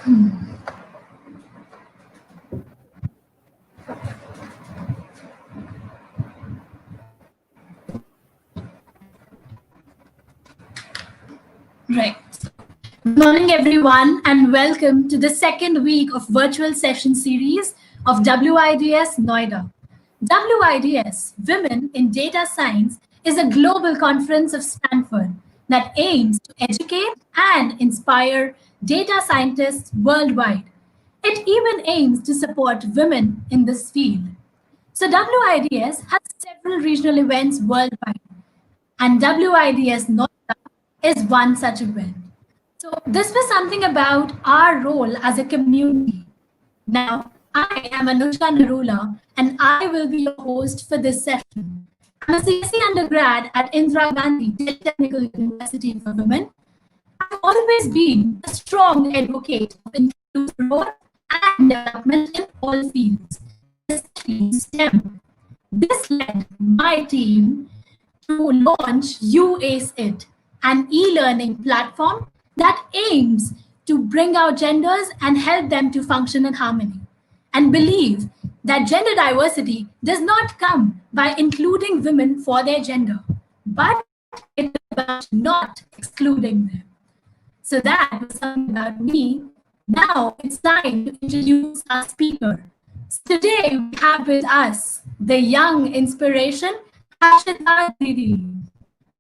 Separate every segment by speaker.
Speaker 1: Right. Good morning, everyone, and welcome to the second week of virtual session series of WIDS Noida. WIDS, Women in Data Science, is a global conference of Stanford that aims to educate and inspire data scientists worldwide. It even aims to support women in this field. So WIDS has several regional events worldwide, and WIDS Noida is one such event. So this was something about our role as a community. Now, I am Anushka Narula, and I will be your host for this session. I'm a CSC undergrad at Indira Gandhi Technical University for Women. I've always been a strong advocate of inclusive growth and development in all fields, especially STEM. This led my team to launch UACE, an e-learning platform that aims to bring out genders and help them to function in harmony, and believe that gender diversity does not come by including women for their gender, but it is about not excluding them. So that was something about me. Now it's time to introduce our speaker. So today we have with us the young inspiration, Harshita Diddee.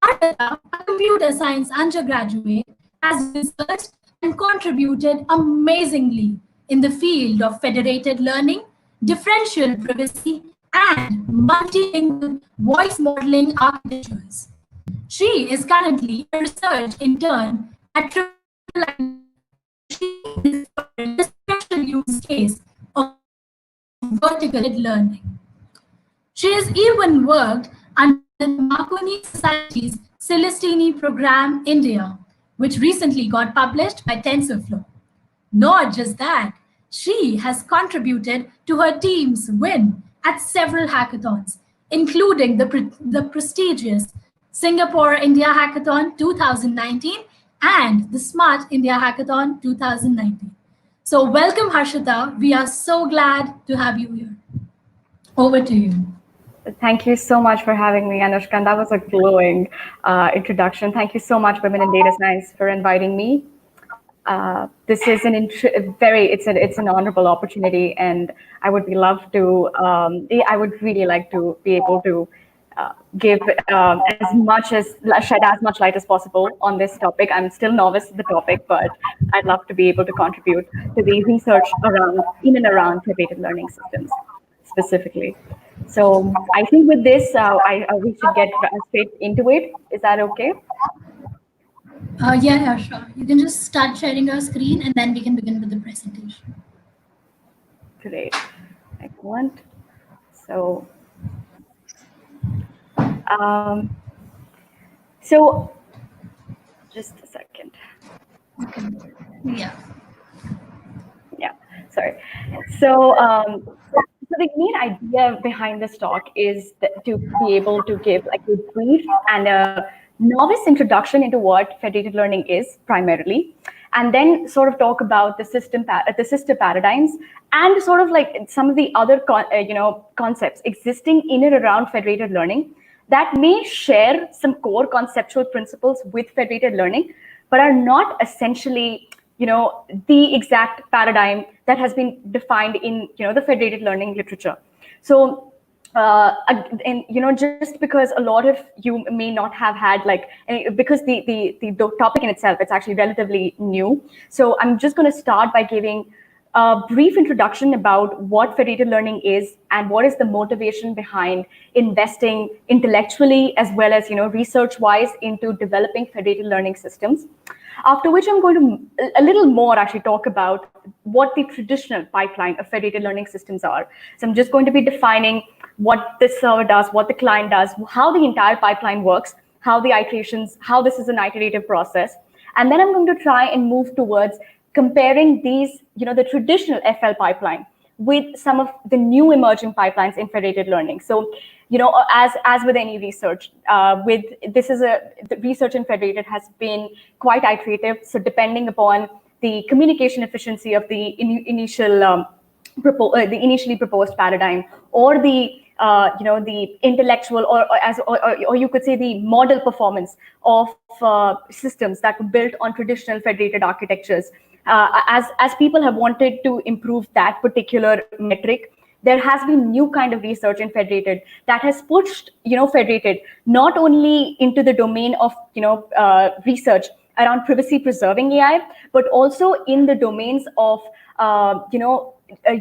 Speaker 1: Harshita, a computer science undergraduate, has researched and contributed amazingly in the field of federated learning, differential privacy, and multilingual voice modeling architectures. She is currently a research intern at Triple. She discovered the special use case of vertical learning. She has even worked under the Marconi Society's Celestini Program India, which recently got published by TensorFlow. Not just that, she has contributed to her team's win at several hackathons, including the prestigious Singapore India Hackathon 2019 and the Smart India Hackathon 2019. So welcome, Harshita. We are so glad to have you here. Over to you.
Speaker 2: Thank you so much for having me, Anushka. And that was a glowing introduction. Thank you so much, Women in Data Science, for inviting me. This is it's an honorable opportunity, and I would I would really like to be able to give shed as much light as possible on this topic. I'm still novice at the topic, but I'd love to be able to contribute to the research in and around federated learning systems specifically. So I think with this, we should get straight into it. Is that okay?
Speaker 1: Yeah, sure. You can just start sharing your screen and then we can begin with the presentation.
Speaker 2: Great. Excellent. So, just a second.
Speaker 1: Okay. Yeah.
Speaker 2: Yeah, sorry. So, so the main idea behind this talk is to be able to give like a brief and a novice introduction into what federated learning is primarily, and then sort of talk about the sister paradigms and sort of like some of the other concepts existing in and around federated learning that may share some core conceptual principles with federated learning, but are not essentially the exact paradigm that has been defined in the federated learning literature. So and just because a lot of you may not have had because the topic in itself, it's actually relatively new. So I'm just going to start by giving a brief introduction about what federated learning is and what is the motivation behind investing intellectually as well as research wise into developing federated learning systems. After which I'm going to a little more actually talk about what the traditional pipeline of federated learning systems are. So I'm just going to be defining what this server does, what the client does, how the entire pipeline works, how the iterations, how this is an iterative process. And then I'm going to try and move towards comparing these, the traditional FL pipeline with some of the new emerging pipelines in federated learning. So, as with any research, the research in federated has been quite iterative. So depending upon the communication efficiency of the the initially proposed paradigm, or the the intellectual, or you could say the model performance of systems that were built on traditional federated architectures. As people have wanted to improve that particular metric, there has been new kind of research in federated that has pushed federated not only into the domain of research around privacy preserving AI, but also in the domains of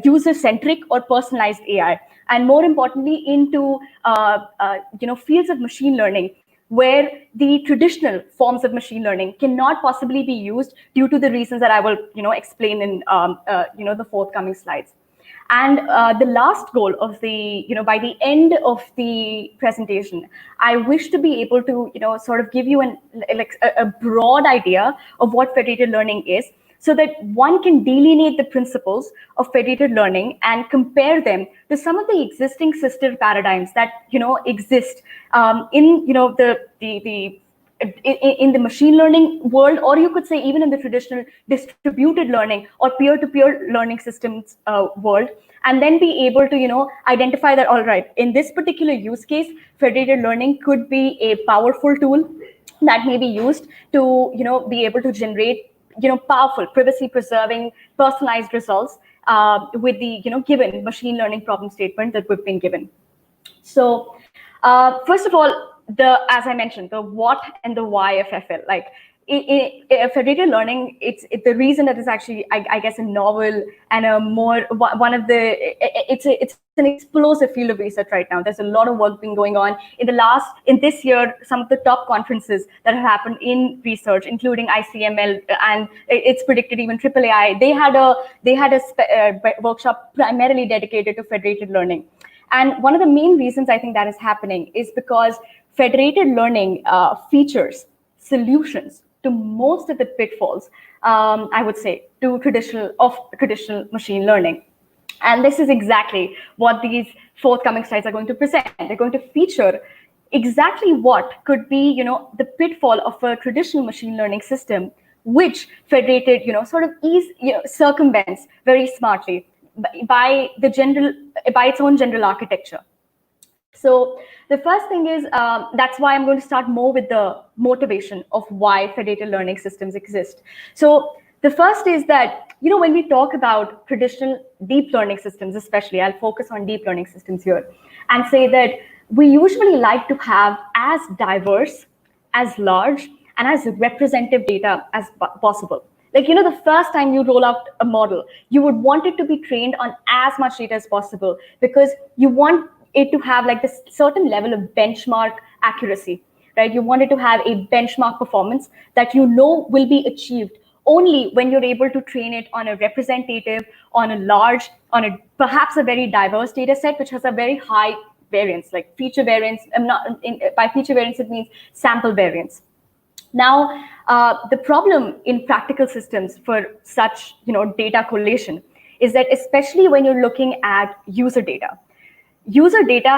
Speaker 2: user centric or personalized AI, and more importantly into fields of machine learning where the traditional forms of machine learning cannot possibly be used due to the reasons that I will explain in the forthcoming slides. And the last goal of the, by the end of the presentation, I wish to be able to, sort of give you a broad idea of what federated learning is, so that one can delineate the principles of federated learning and compare them to some of the existing sister paradigms that exist in in the machine learning world, or you could say even in the traditional distributed learning or peer-to-peer learning systems world, and then be able to identify that, all right, in this particular use case, federated learning could be a powerful tool that may be used to be able to generate powerful privacy preserving personalized results with the given machine learning problem statement that we've been given. So first of all, as I mentioned, the what and the why of FL, like federated learning, it's the reason that it's actually, I guess, a novel and a more one of the it's an explosive field of research right now. There's a lot of work being going on in this year. Some of the top conferences that have happened in research, including ICML, and it's predicted even AAAI, they had a workshop primarily dedicated to federated learning. And one of the main reasons I think that is happening is because federated learning features solutions to most of the pitfalls, I would say, to traditional machine learning. And this is exactly what these forthcoming slides are going to present. They're going to feature exactly what could be, the pitfall of a traditional machine learning system, which federated, sort of circumvents very smartly by its own general architecture. So the first thing is, that's why I'm going to start more with the motivation of why federated learning systems exist. So the first is that, when we talk about traditional deep learning systems, especially, I'll focus on deep learning systems here, and say that we usually like to have as diverse, as large, and as representative data as possible. Like, the first time you roll out a model, you would want it to be trained on as much data as possible, because you want it to have like this certain level of benchmark accuracy, right? You want it to have a benchmark performance that will be achieved only when you're able to train it on a representative, on a perhaps a very diverse data set, which has a very high variance, like feature variance. By feature variance, it means sample variance. Now, the problem in practical systems for such data collation is that, especially when you're looking at user data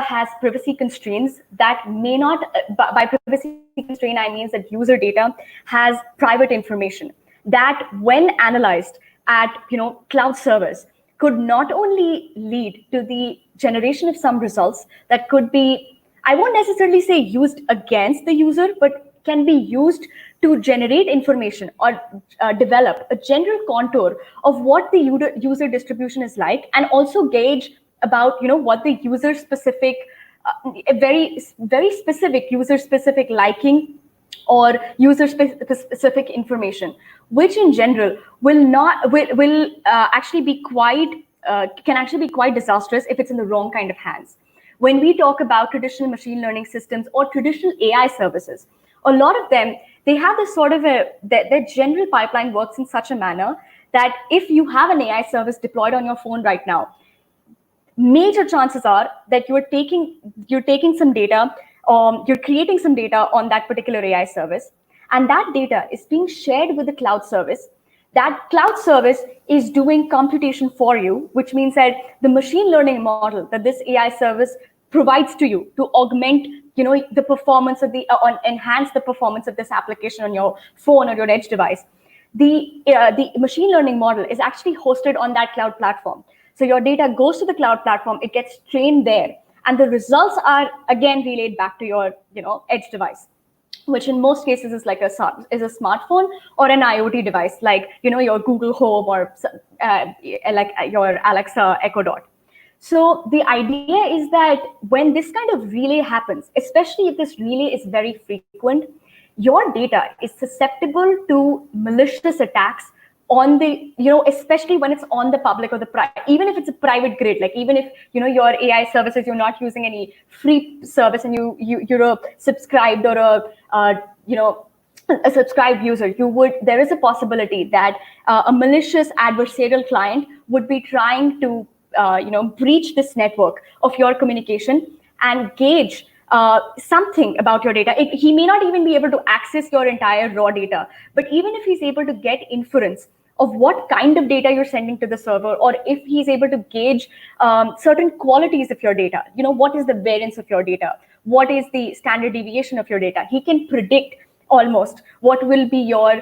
Speaker 2: has privacy constraints that may not, by privacy constraint, I mean that user data has private information that, when analyzed at cloud servers, could not only lead to the generation of some results that could be, I won't necessarily say used against the user, but can be used to generate information or develop a general contour of what the user distribution is like, and also gauge about what the user specific, very specific user specific liking or user specific information, which in general will actually be quite can actually be quite disastrous if it's in the wrong kind of hands. When we talk about traditional machine learning systems or traditional AI services, a lot of them, they have this sort of their general pipeline works in such a manner that if you have an AI service deployed on your phone right now, major chances are that you're taking some data, you're creating some data on that particular AI service, and that data is being shared with the cloud service. That cloud service is doing computation for you, which means that the machine learning model that this AI service provides to you to augment the performance of enhance the performance of this application on your phone or your edge device, the machine learning model is actually hosted on that cloud platform. So your data goes to the cloud platform, it gets trained there, and the results are again relayed back to your edge device, which in most cases is like a smartphone or an IoT device, like your Google Home or like your Alexa Echo Dot. So the idea is that when this kind of relay happens, especially if this relay is very frequent, your data is susceptible to malicious attacks on the, especially when it's on the public or the private, even if it's a private grid, like even if, your AI services, you're not using any free service and you're a subscribed or a subscribed user, there is a possibility that a malicious adversarial client would be trying to, breach this network of your communication and gauge something about your data. He may not even be able to access your entire raw data, but even if he's able to get inference of what kind of data you're sending to the server, or if he's able to gauge certain qualities of your data, what is the variance of your data, what is the standard deviation of your data, he can predict almost what will be your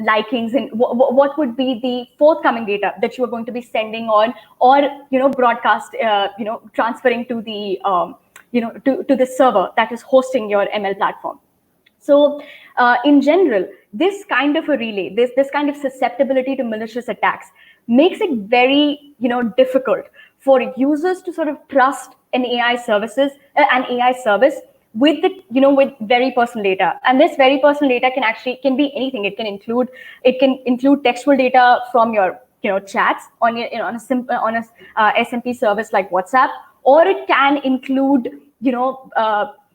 Speaker 2: likings and what would be the forthcoming data that you are going to be sending on, or broadcast transferring to the to the server that is hosting your ML platform. So in general, this kind of a relay, this kind of susceptibility to malicious attacks makes it very difficult for users to sort of trust an AI service with the with very personal data. And this very personal data can be anything. It can include textual data from your chats on a SMP service like WhatsApp, or it can include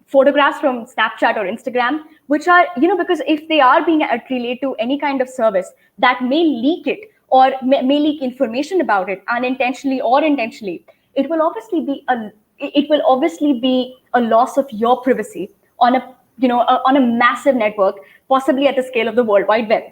Speaker 2: photographs from Snapchat or Instagram, which are because if they are being relayed to any kind of service, that may leak it or may leak information about it unintentionally or intentionally, it will obviously be a loss of your privacy on a massive network, possibly at the scale of the World Wide Web.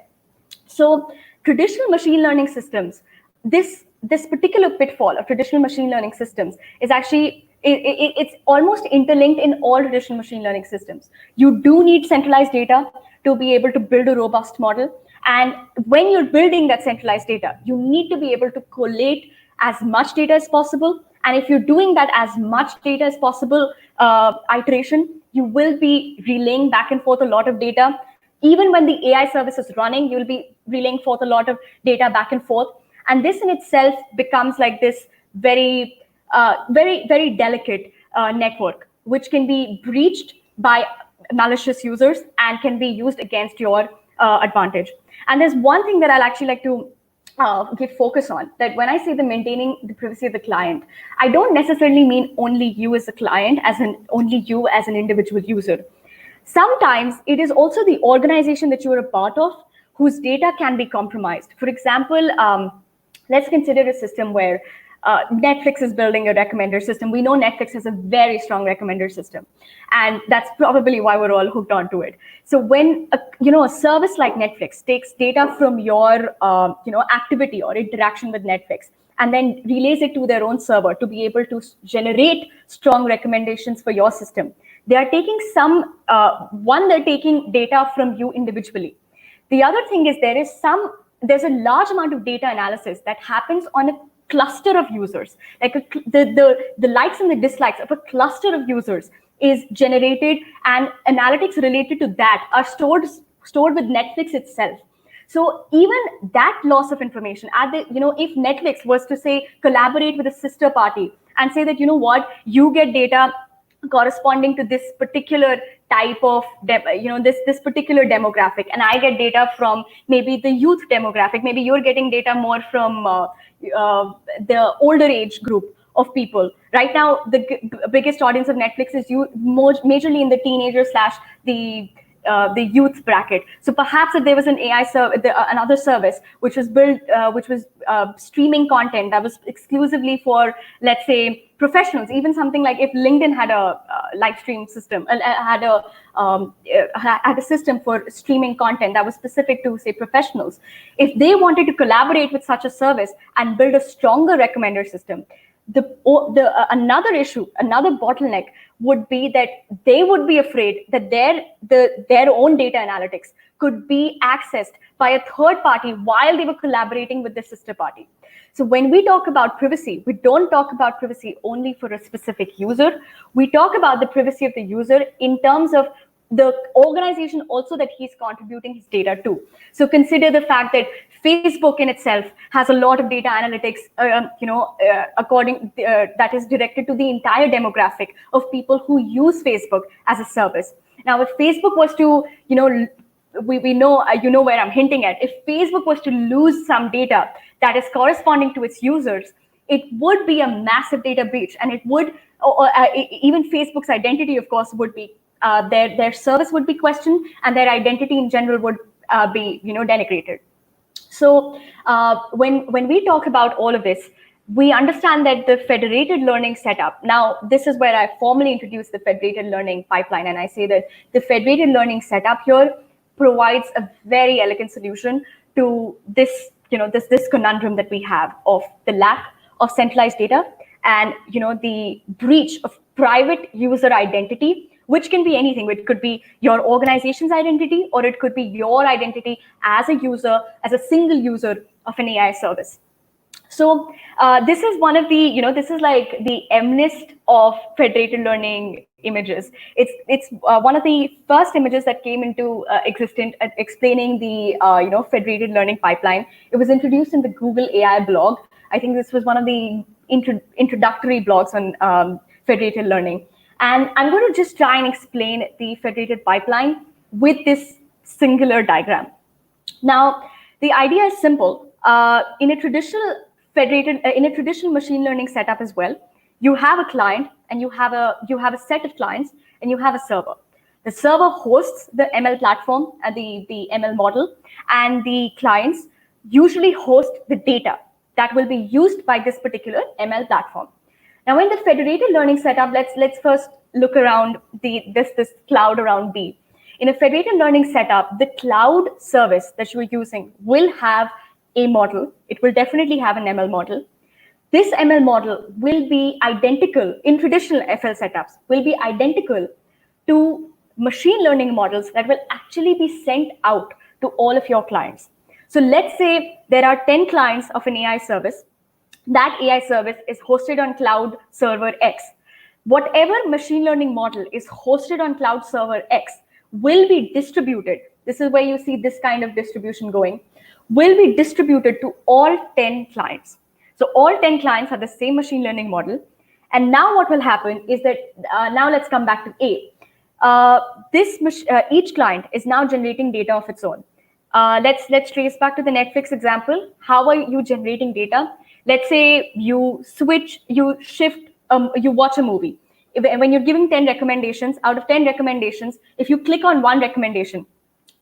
Speaker 2: So traditional machine learning systems, this particular pitfall of traditional machine learning systems is actually it's almost interlinked in all traditional machine learning systems. You do need centralized data to be able to build a robust model. And when you're building that centralized data, you need to be able to collate as much data as possible. And if you're doing that as much data as possible iteration, you will be relaying back and forth a lot of data. Even when the AI service is running, you'll be relaying forth a lot of data back and forth. And this in itself becomes like this very, very delicate network, which can be breached by malicious users and can be used against your advantage. And there's one thing that I'll actually like to give focus on, that when I say the maintaining the privacy of the client, I don't necessarily mean only you as a client, only you as an individual user. Sometimes it is also the organization that you are a part of whose data can be compromised. For example, let's consider a system where Netflix is building a recommender system. We know Netflix has a very strong recommender system, and that's probably why we're all hooked onto it. So when a service like Netflix takes data from your activity or interaction with Netflix and then relays it to their own server to be able to generate strong recommendations for your system, they are taking they're taking data from you individually. The other thing is there's a large amount of data analysis that happens on a cluster of users, like the likes and the dislikes of a cluster of users is generated, and analytics related to that are stored with Netflix itself. So even that loss of information, if Netflix was to say collaborate with a sister party and say that you get data corresponding to this particular type of this particular demographic, and I get data from maybe the youth demographic, maybe you're getting data more from the older age group of people. Right now, the biggest audience of Netflix is majorly in the teenager / the youth bracket. So perhaps if there was an AI another service which was built, which was streaming content that was exclusively for, let's say, professionals, even something like if LinkedIn had a live stream system, had a system for streaming content that was specific to, say, professionals, if they wanted to collaborate with such a service and build a stronger recommender system, another bottleneck would be that they would be afraid that their own data analytics could be accessed by a third party while they were collaborating with the sister party. So when we talk about privacy, we don't talk about privacy only for a specific user. We talk about the privacy of the user in terms of the organization also that he's contributing his data to. So consider the fact that Facebook in itself has a lot of data analytics, that is directed to the entire demographic of people who use Facebook as a service. Now, if Facebook was to, we know, you know where I'm hinting at. If Facebook was to lose some data that is corresponding to its users, it would be a massive data breach, and it would, even Facebook's identity, of course, would be, their service would be questioned, and their identity in general would be, denigrated. So when we talk about all of this, we understand that the federated learning setup, now this is where I formally introduce the federated learning pipeline, and I say that the federated learning setup here provides a very elegant solution to this, this conundrum that we have of the lack of centralized data and, the breach of private user identity, which can be anything. It could be your organization's identity, or it could be your identity as a user, as a single user of an AI service. So this is one of the, this is like the MNIST of federated learning images. It's one of the first images that came into existence explaining the, federated learning pipeline. It was introduced in the Google AI blog. I think this was one of the introductory blogs on federated learning. And I'm going to just try and explain the federated pipeline with this singular diagram. Now, the idea is simple. In a traditional machine learning setup as well, you have a client, and you have a set of clients, and you have a server. The server hosts the ML platform and the ML model, and the clients usually host the data that will be used by this particular ML platform. Now, in the federated learning setup, let's first look around this cloud around B. In a federated learning setup, the cloud service that you are using will have a model. It will definitely have an ML model. This ML model will be identical in traditional FL setups, will be identical to machine learning models that will actually be sent out to all of your clients. So let's say there are 10 clients of an AI service. That AI service is hosted on cloud server X. Whatever machine learning model is hosted on cloud server X will be distributed. This is where you see this kind of distribution going, will be distributed to all 10 clients. So all 10 clients have the same machine learning model. And now what will happen is that, now let's come back to A. Each client is now generating data of its own. Let's trace back to the Netflix example. How are you generating data? Let's say you watch a movie. When you're giving 10 recommendations, out of 10 recommendations, if you click on one recommendation,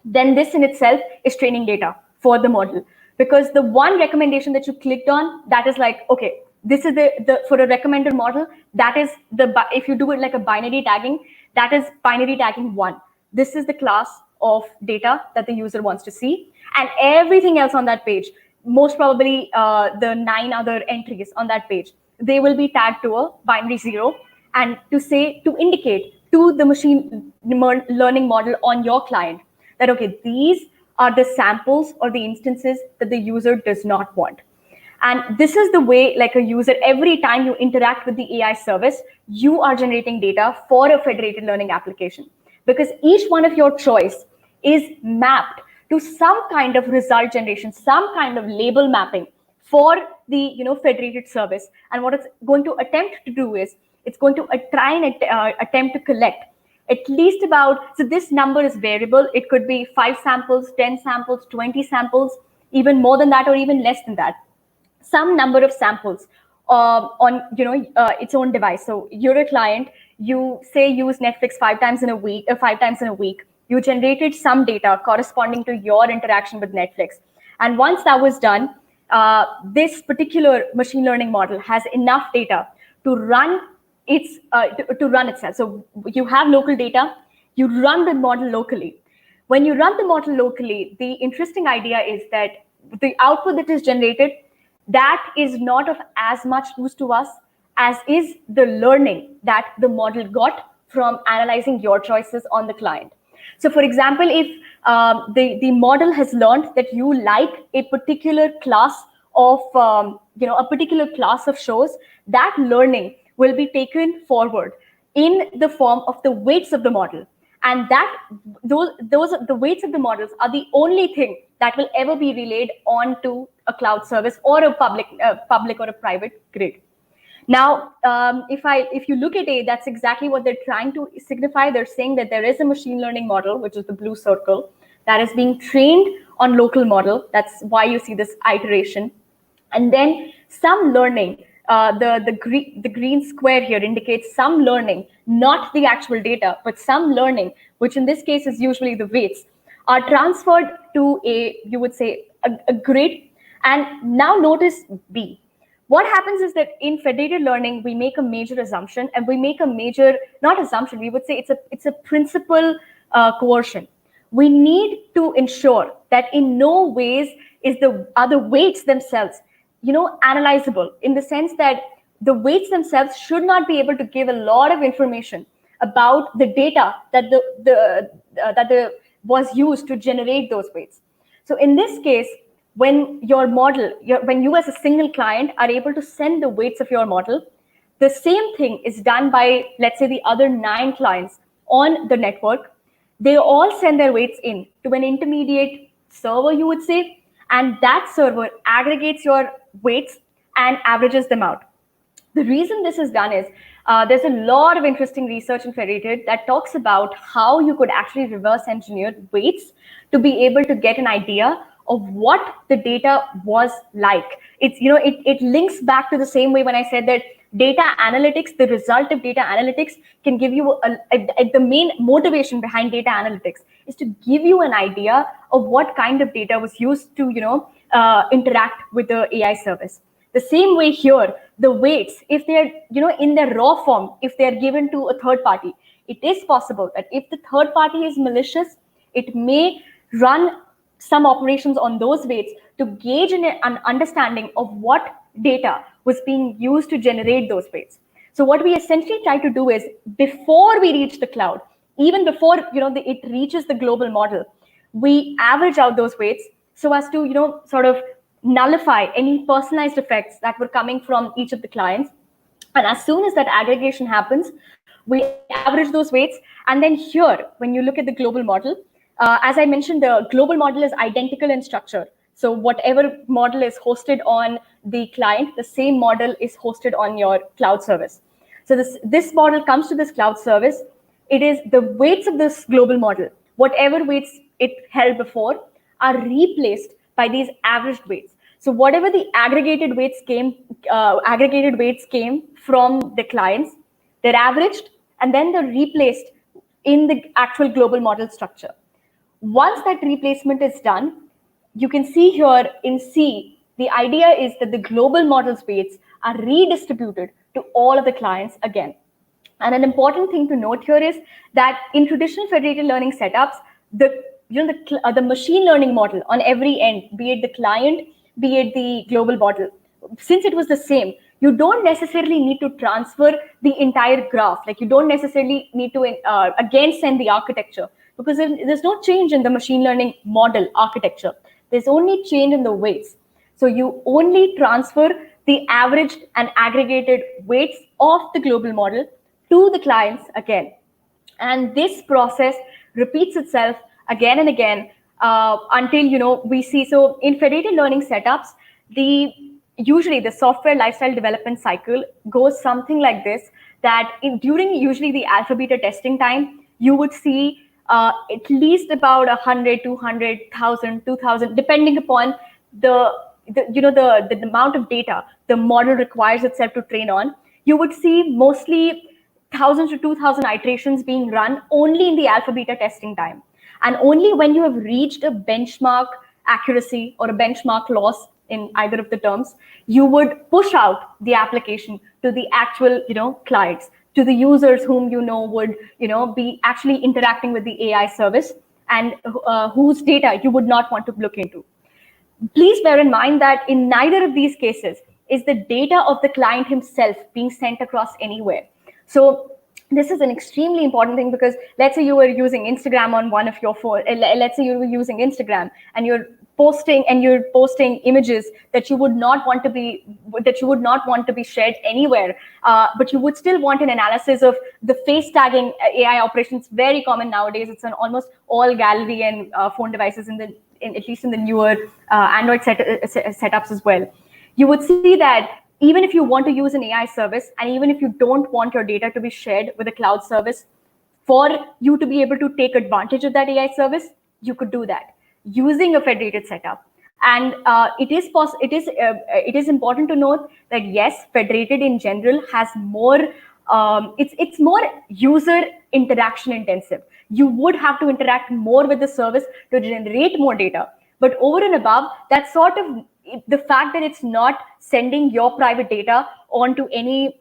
Speaker 2: then this in itself is training data for the model. Because the one recommendation that you clicked on, that is like, okay, this is the for a recommended model, that is if you do it like a binary tagging, that is binary tagging 1. This is the class of data that the user wants to see. And everything else on that page, most probably the 9 other entries on that page, they will be tagged to a binary 0, and to indicate to the machine learning model on your client that, okay, these are the samples or the instances that the user does not want. And this is the way, like a user, every time you interact with the AI service, you are generating data for a federated learning application, because each one of your choice is mapped to some kind of result generation, some kind of label mapping for the federated service. And what it's going to attempt to do is it's going to try and attempt to collect at least about, so this number is variable. It could be 5 samples, 10 samples, 20 samples, even more than that, or even less than that. Some number of samples on its own device. So you're a client, you say use Netflix 5 times in a week. You generated some data corresponding to your interaction with Netflix. And once that was done, this particular machine learning model has enough data to run itself. So you have local data, you run the model locally. When you run the model locally, the interesting idea is that the output that is generated, that is not of as much use to us as is the learning that the model got from analyzing your choices on the client. So for example, if the model has learned that you like a particular class of a particular class of shows, that learning will be taken forward in the form of the weights of the model. And that those the weights of the models are the only thing that will ever be relayed onto a cloud service or a public or a private grid. Now, if you look at it, that's exactly what they're trying to signify. They're saying that there is a machine learning model, which is the blue circle, that is being trained on local model. That's why you see this iteration. And then some learning, the green square here indicates some learning, not the actual data, but some learning, which in this case is usually the weights, are transferred to you would say, a grid. And now notice B. What happens is that in federated learning, we make a major assumption, and we make a major, not assumption, we would say it's a principal coercion. We need to ensure that in no ways are the weights themselves, analyzable, in the sense that the weights themselves should not be able to give a lot of information about the data that was used to generate those weights. So in this case, when your model, when you as a single client are able to send the weights of your model, the same thing is done by, let's say, the other 9 clients on the network. They all send their weights in to an intermediate server, you would say, and that server aggregates your weights and averages them out. The reason this is done is there's a lot of interesting research in Federated that talks about how you could actually reverse engineer weights to be able to get an idea of what the data was like. It's, it links back to the same way when I said that data analytics, the result of data analytics can give you the main motivation behind data analytics is to give you an idea of what kind of data was used to, interact with the AI service. The same way here, the weights, if they're, in their raw form, if they're given to a third party, it is possible that if the third party is malicious, it may run some operations on those weights to gauge an understanding of what data was being used to generate those weights. So what we essentially try to do is, before we reach the cloud, even before it reaches the global model, we average out those weights so as to sort of nullify any personalized effects that were coming from each of the clients. And as soon as that aggregation happens, we average those weights. And then here, when you look at the global model, as I mentioned, the global model is identical in structure. So whatever model is hosted on the client, the same model is hosted on your cloud service. So this model comes to this cloud service. It is the weights of this global model, whatever weights it held before, are replaced by these averaged weights. So whatever the aggregated weights came from the clients, they're averaged and then they're replaced in the actual global model structure. Once that replacement is done, you can see here in C, the idea is that the global model's weights are redistributed to all of the clients again. And an important thing to note here is that in traditional federated learning setups, the machine learning model on every end, be it the client, be it the global model, since it was the same, you don't necessarily need to transfer the entire graph. Like, you don't necessarily need to again send the architecture, because there's no change in the machine learning model architecture. There's only change in the weights. So you only transfer the averaged and aggregated weights of the global model to the clients again. And this process repeats itself again and again until we see. So in federated learning setups, usually the software lifestyle development cycle goes something like this, that during usually the alpha beta testing time, you would see at least about 100, 200, 1,000, 2,000, depending upon the amount of data the model requires itself to train on. You would see mostly 1,000 to 2,000 iterations being run only in the alpha beta testing time. And only when you have reached a benchmark accuracy or a benchmark loss in either of the terms, you would push out the application to the actual clients, to the users whom would be actually interacting with the AI service, and whose data you would not want to look into. Please bear in mind that in neither of these cases is the data of the client himself being sent across anywhere. So this is an extremely important thing, because let's say you were using Instagram on one of your phone. Let's say you were using Instagram and you're posting images that you would not want to be shared anywhere, but you would still want an analysis of the face tagging AI operations. Very common nowadays. It's on almost all gallery and phone devices at least in the newer Android setups as well. You would see that even if you want to use an AI service, and even if you don't want your data to be shared with a cloud service, for you to be able to take advantage of that AI service, you could do that using a federated setup. And it is important to note that yes, federated in general has more. It's more user interaction intensive. You would have to interact more with the service to generate more data. But over and above, that's sort of the fact that it's not sending your private data onto any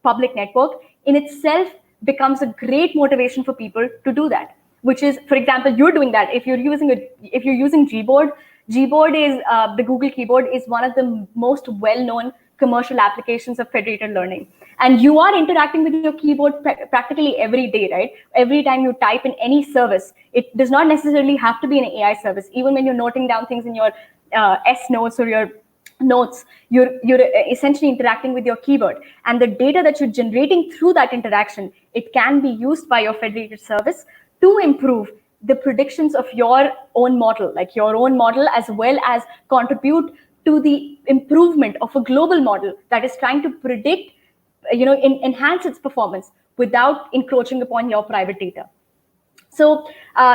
Speaker 2: public network in itself becomes a great motivation for people to do that. Which is, for example, you're doing that. If you're using Gboard, Gboard is the Google keyboard is one of the most well-known commercial applications of federated learning, and you are interacting with your keyboard practically every day, right? Every time you type in any service, it does not necessarily have to be an AI service. Even when you're noting down things in your S notes or your notes, you're essentially interacting with your keyboard, and the data that you're generating through that interaction, it can be used by your federated service to improve the predictions of your own model, as well as contribute to the improvement of a global model that is trying to predict, enhance its performance without encroaching upon your private data. So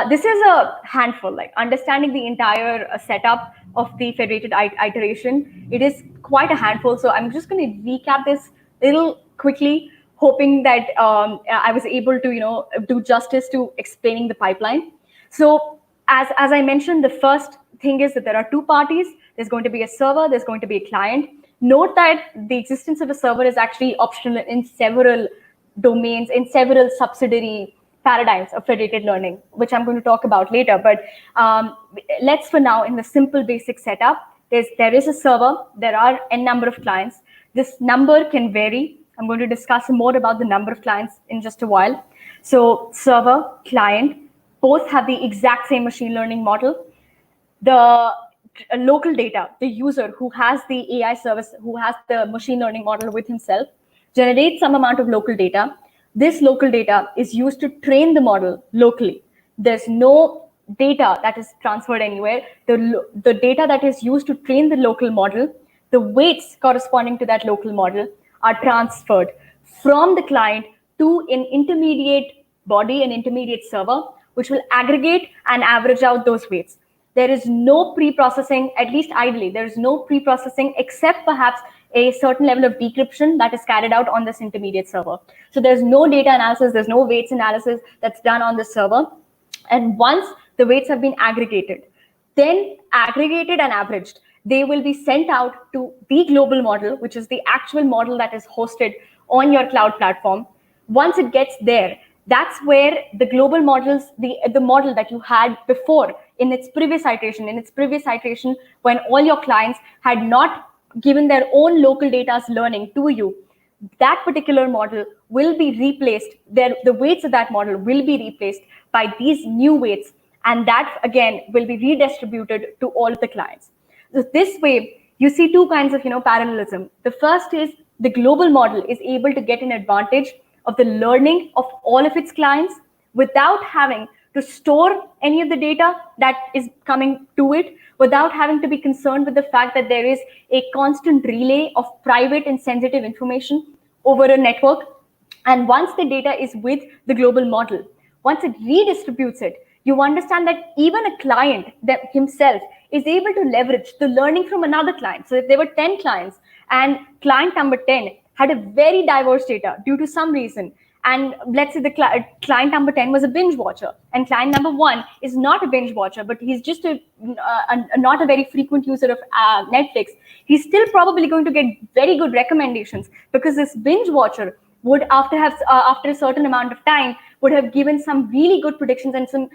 Speaker 2: this is a handful, like understanding the entire setup of the federated iteration. It is quite a handful. So I'm just going to recap this little quickly, hoping that I was able to, do justice to explaining the pipeline. So as I mentioned, the first thing is that there are two parties. There's going to be a server, there's going to be a client. Note that the existence of a server is actually optional in several domains, in several subsidiary paradigms of federated learning, which I'm going to talk about later. But let's, for now, in the simple basic setup, there is a server, there are n number of clients. This number can vary. I'm going to discuss more about the number of clients in just a while. So server, client, both have the exact same machine learning model. The local data, the user who has the AI service, who has the machine learning model with himself, generates some amount of local data. This local data is used to train the model locally. There's no data that is transferred anywhere. The data that is used to train the local model, the weights corresponding to that local model, are transferred from the client to an intermediate body, an intermediate server, which will aggregate and average out those weights. There is no pre-processing, at least ideally, there is no pre-processing except perhaps a certain level of decryption that is carried out on this intermediate server. So there's no data analysis, there's no weights analysis that's done on the server. And once the weights have been aggregated, then aggregated and averaged, they will be sent out to the global model, which is the actual model that is hosted on your cloud platform. Once it gets there, that's where the global models, the model that you had before in its previous iteration, when all your clients had not given their own local data's learning to you, that particular model will be replaced. The weights of that model will be replaced by these new weights, and that again will be redistributed to all of the clients. So this way, you see two kinds of parallelism. The first is the global model is able to get an advantage of the learning of all of its clients without having to store any of the data that is coming to it, without having to be concerned with the fact that there is a constant relay of private and sensitive information over a network. And once the data is with the global model, once it redistributes it, you understand that even a client that himself is able to leverage the learning from another client. So if there were 10 clients and client number 10 had a very diverse data due to some reason, and let's say the client number 10 was a binge watcher, and client number 1 is not a binge watcher, but he's just not a very frequent user of Netflix, he's still probably going to get very good recommendations, because this binge watcher would, after a certain amount of time, would have given some really good predictions, and some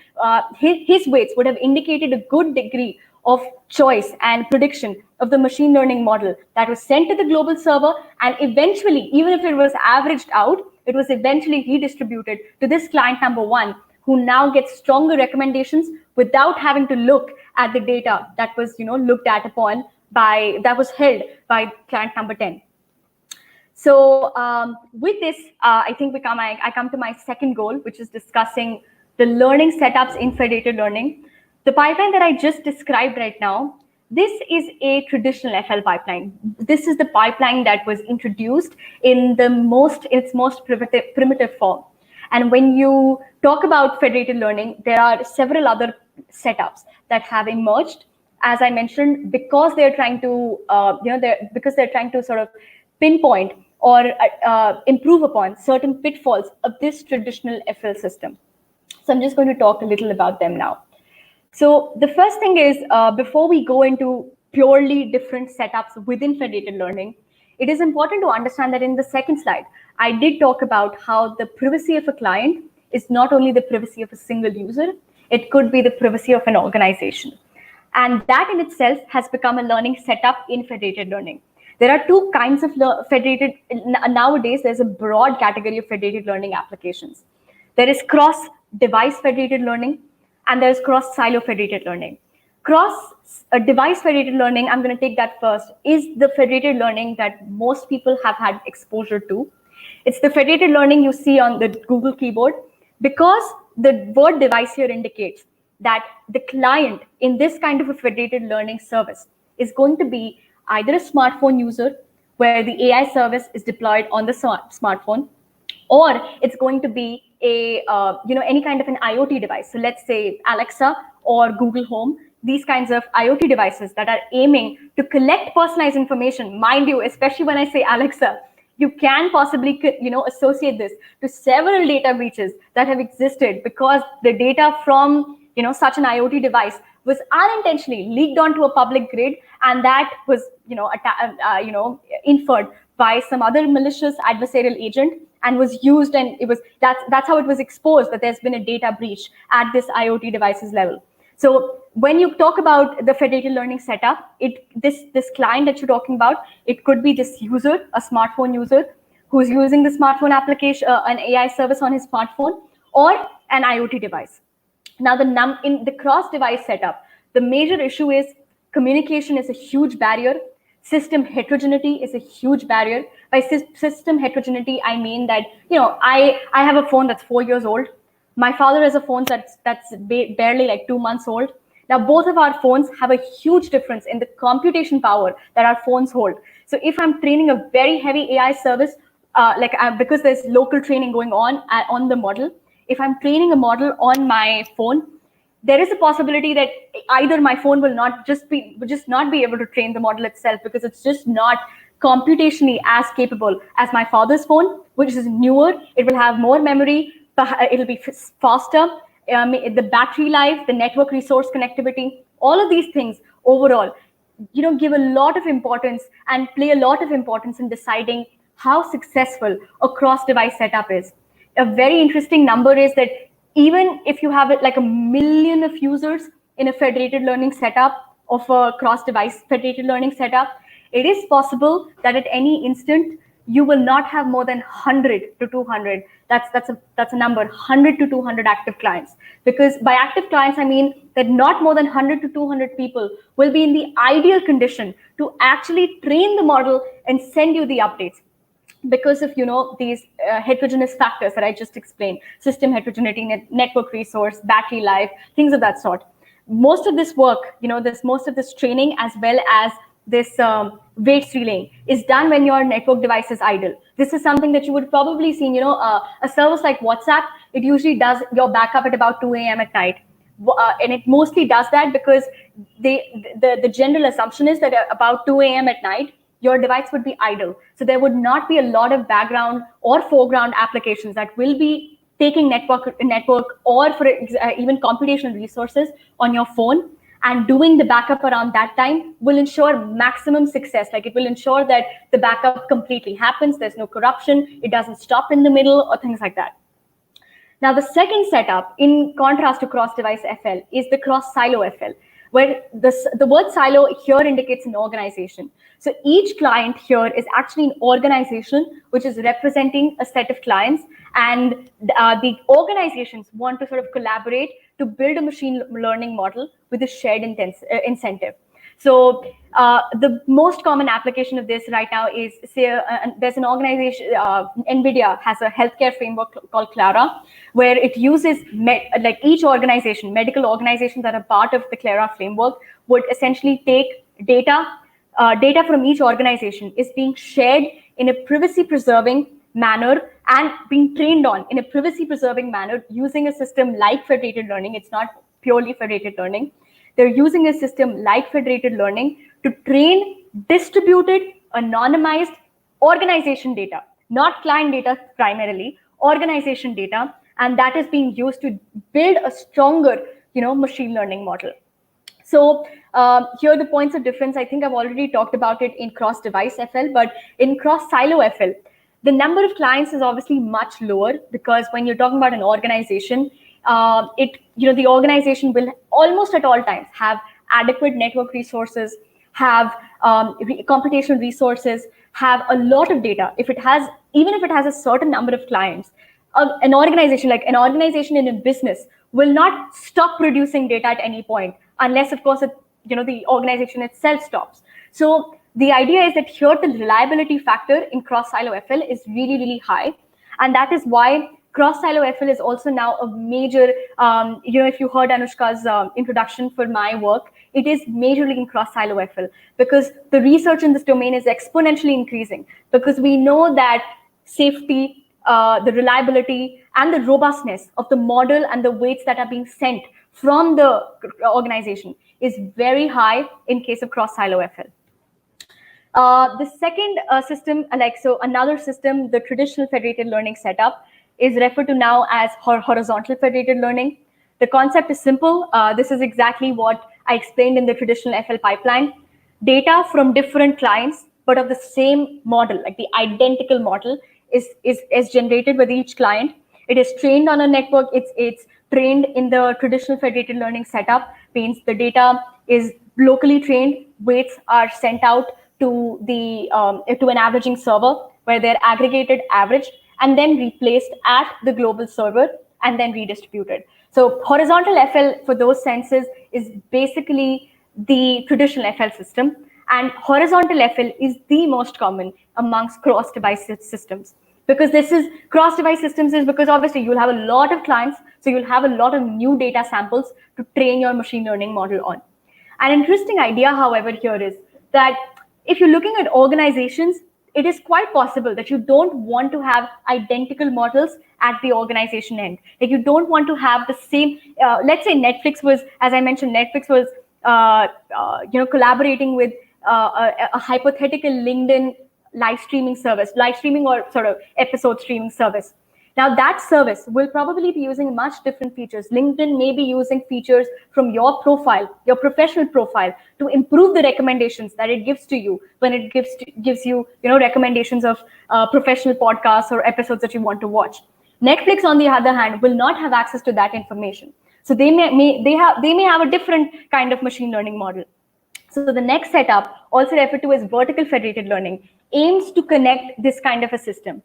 Speaker 2: his weights would have indicated a good degree of choice and prediction of the machine learning model that was sent to the global server. And eventually, even if it was averaged out, it was eventually redistributed to this client number 1, who now gets stronger recommendations without having to look at the data that was, looked at upon that was held by client number 10. So with this, I think I come to my second goal, which is discussing the learning setups in federated learning. The pipeline that I just described right now, this is a traditional FL pipeline. This is the pipeline that was introduced in its most primitive form. And when you talk about federated learning, there are several other setups that have emerged, as I mentioned, because they're trying to, because they're trying to sort of pinpoint or improve upon certain pitfalls of this traditional FL system. So I'm just going to talk a little about them now. So the first thing is, before we go into purely different setups within federated learning, it is important to understand that in the second slide, I did talk about how the privacy of a client is not only the privacy of a single user, it could be the privacy of an organization. And that in itself has become a learning setup in federated learning. There are two kinds of federated, nowadays there's a broad category of federated learning applications. There is cross-device federated learning, and there's cross-silo federated learning. Cross-device federated learning, I'm going to take that first, is the federated learning that most people have had exposure to. It's the federated learning you see on the Google keyboard, because the word device here indicates that the client in this kind of a federated learning service is going to be either a smartphone user, where the AI service is deployed on the smartphone, or it's going to be a any kind of an IoT device. So let's say Alexa or Google Home, these kinds of IoT devices that are aiming to collect personalized information. Mind you, especially when I say Alexa, you can possibly associate this to several data breaches that have existed, because the data from such an IoT device was unintentionally leaked onto a public grid, and that was inferred by some other malicious adversarial agent and was used, and that's how it was exposed that there's been a data breach at this IoT devices level. So when you talk about the federated learning setup, this client that you're talking about, it could be this user, a smartphone user who's using the smartphone application, an AI service on his smartphone, or an IoT device. Now, in the cross-device setup, the major issue is communication is a huge barrier. System heterogeneity is a huge barrier. By system heterogeneity, I mean that I have a phone that's 4 years old. My father has a phone that's barely like 2 months old. Now, both of our phones have a huge difference in the computation power that our phones hold. So if I'm training a very heavy AI service, because there's local training going on the model, if I'm training a model on my phone, there is a possibility that either my phone will just not be able to train the model itself, because it's just not computationally as capable as my father's phone, which is newer. It will have more memory. It'll be faster. The battery life, the network resource connectivity, all of these things overall, give a lot of importance and play a lot of importance in deciding how successful a cross-device setup is. A very interesting number is that even if you have like 1 million of users in a federated learning setup of a cross-device federated learning setup, it is possible that at any instant you will not have more than 100 to 200. That's a number, 100 to 200 active clients. Because by active clients, I mean that not more than 100 to 200 people will be in the ideal condition to actually train the model and send you the updates, because of these heterogeneous factors that I just explained: system heterogeneity, network resource, battery life, things of that sort. Most of this work, most of this training, as well as this weights relaying, is done when your network device is idle. This is something that you would probably see. A service like WhatsApp, it usually does your backup at about 2 a.m. at night. And it mostly does that because the general assumption is that about 2 a.m. at night, your device would be idle. So there would not be a lot of background or foreground applications that will be taking network or for even computational resources on your phone, and doing the backup around that time will ensure maximum success. Like, it will ensure that the backup completely happens. There's no corruption. It doesn't stop in the middle or things like that. Now, the second setup, in contrast to cross-device FL, is the cross-silo FL. where the word silo here indicates an organization. So each client here is actually an organization which is representing a set of clients, and the organizations want to sort of collaborate to build a machine learning model with a shared incentive. So the most common application of this right now is, say, there's an organization, NVIDIA has a healthcare framework called Clara, where it uses, like each organization, medical organizations that are part of the Clara framework would essentially take data from each organization is being shared in a privacy-preserving manner and being trained on in a privacy-preserving manner using a system like federated learning. It's not purely federated learning. They're using a system like federated learning to train distributed, anonymized organization data, not client data primarily, organization data, and that is being used to build a stronger, machine learning model. So here are the points of difference. I think I've already talked about it in cross-device FL, but in cross-silo FL, the number of clients is obviously much lower, because when you're talking about an organization, the organization will almost at all times have adequate network resources, have computational resources, have a lot of data. Even if it has a certain number of clients, an organization in a business will not stop producing data at any point, unless of course the organization itself stops. So the idea is that here the reliability factor in cross-silo FL is really, really high, and that is why cross-silo FL is also now a major, if you heard Anushka's introduction for my work, it is majorly in cross-silo FL, because the research in this domain is exponentially increasing, because we know that safety, the reliability, and the robustness of the model and the weights that are being sent from the organization is very high in case of cross-silo FL. The second system, another system, the traditional federated learning setup, is referred to now as horizontal federated learning. The concept is simple. This is exactly what I explained in the traditional FL pipeline. Data from different clients, but of the same model, like the identical model, is generated with each client. It is trained on a network. It's trained in the traditional federated learning setup, means the data is locally trained, weights are sent out to an averaging server, where they're aggregated, averaged, and then replaced at the global server, and then redistributed. So horizontal FL, for those senses, is basically the traditional FL system, and horizontal FL is the most common amongst cross-device systems. Because this is cross-device systems is because obviously you'll have a lot of clients, so you'll have a lot of new data samples to train your machine learning model on. An interesting idea, however, here is that if you're looking at organizations, it is quite possible that you don't want to have identical models at the organization end. Like, you don't want to have the same, let's say Netflix was, as I mentioned, Netflix was collaborating with a hypothetical LinkedIn live streaming or sort of episode streaming service. Now that service will probably be using much different features. LinkedIn may be using features from your profile, your professional profile, to improve the recommendations that it gives to you when it gives you recommendations of professional podcasts or episodes that you want to watch. Netflix, on the other hand, will not have access to that information. So they may have a different kind of machine learning model. So the next setup, also referred to as vertical federated learning, aims to connect this kind of a system.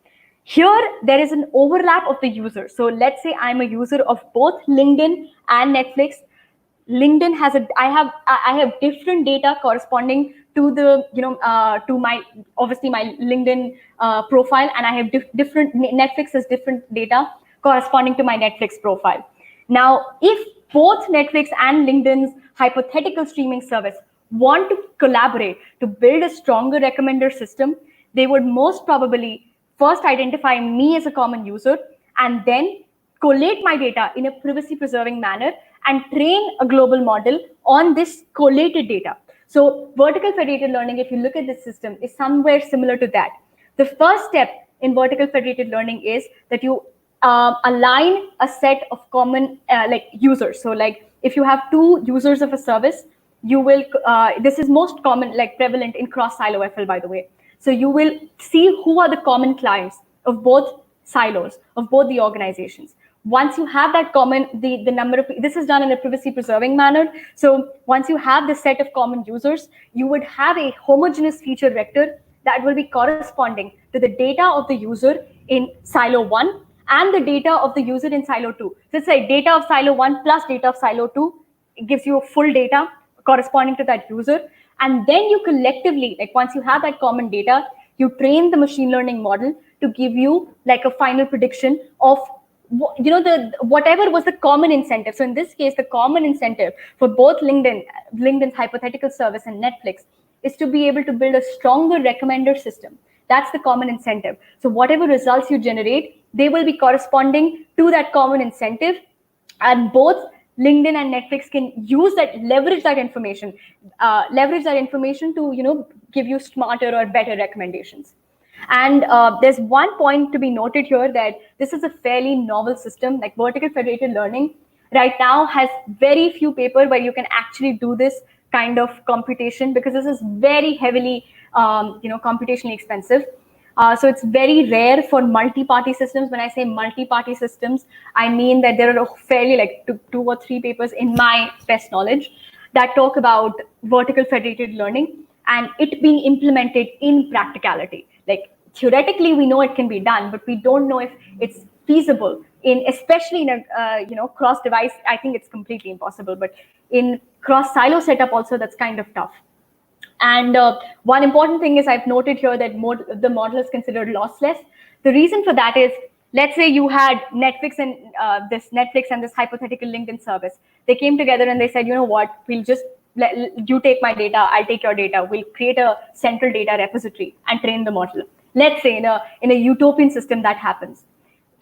Speaker 2: Here, there is an overlap of the user. So let's say I'm a user of both LinkedIn and Netflix. LinkedIn has I have different data corresponding to the to my LinkedIn profile, and I have different Netflix has different data corresponding to my Netflix profile. Now, if both Netflix and LinkedIn's hypothetical streaming service want to collaborate to build a stronger recommender system, they would most probably first identify me as a common user, and then collate my data in a privacy-preserving manner and train a global model on this collated data. So vertical federated learning, if you look at this system, is somewhere similar to that. The first step in vertical federated learning is that you align a set of common users. So like if you have two users of a service, you will, this is most common, prevalent in cross-silo FL, by the way. So you will see who are the common clients of both silos, of both the organizations. once you have that common, the number of, this is done in a privacy preserving manner. So once you have the set of common users, you would have a homogeneous feature vector that will be corresponding to the data of the user in silo 1 and the data of the user in silo 2. So it's like data of silo 1 plus data of silo 2. It gives you a full data corresponding to that user. And then you collectively, like once you have that common data, you train the machine learning model to give you like a final prediction of the whatever was the common incentive. So in this case, the common incentive for both LinkedIn's hypothetical service and Netflix is to be able to build a stronger recommender system. That's the common incentive. So whatever results you generate, they will be corresponding to that common incentive, and both LinkedIn and Netflix can leverage that information to give you smarter or better recommendations. And there's one point to be noted here, that this is a fairly novel system. Like vertical federated learning right now has very few papers where you can actually do this kind of computation, because this is very heavily computationally expensive. So it's very rare for multi-party systems. When I say multi-party systems, I mean that there are fairly like two or three papers in my best knowledge that talk about vertical federated learning and it being implemented in practicality. Like theoretically, we know it can be done, but we don't know if it's feasible especially in a cross-device. I think it's completely impossible, but in cross-silo setup also, that's kind of tough. And one important thing is I've noted here that the model is considered lossless. The reason for that is, let's say you had Netflix and this hypothetical LinkedIn service. They came together and they said, you know what, we'll just you take my data, I'll take your data. We'll create a central data repository and train the model. Let's say in a utopian system that happens.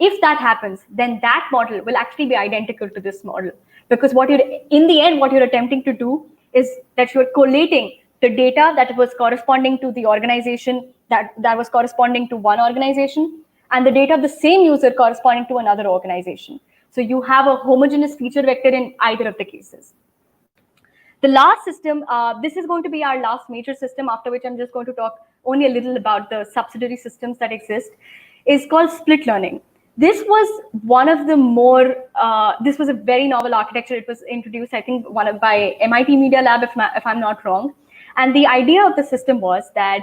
Speaker 2: If that happens, then that model will actually be identical to this model, because in the end, what you're attempting to do is that you're collating the data that was corresponding to the organization that was corresponding to one organization, and the data of the same user corresponding to another organization. So you have a homogeneous feature vector in either of the cases. The last system, this is going to be our last major system, after which I'm just going to talk only a little about the subsidiary systems that exist, is called split learning. This was one of the more, this was a very novel architecture. It was introduced, I think, by MIT Media Lab, if I'm not wrong. And the idea of the system was that,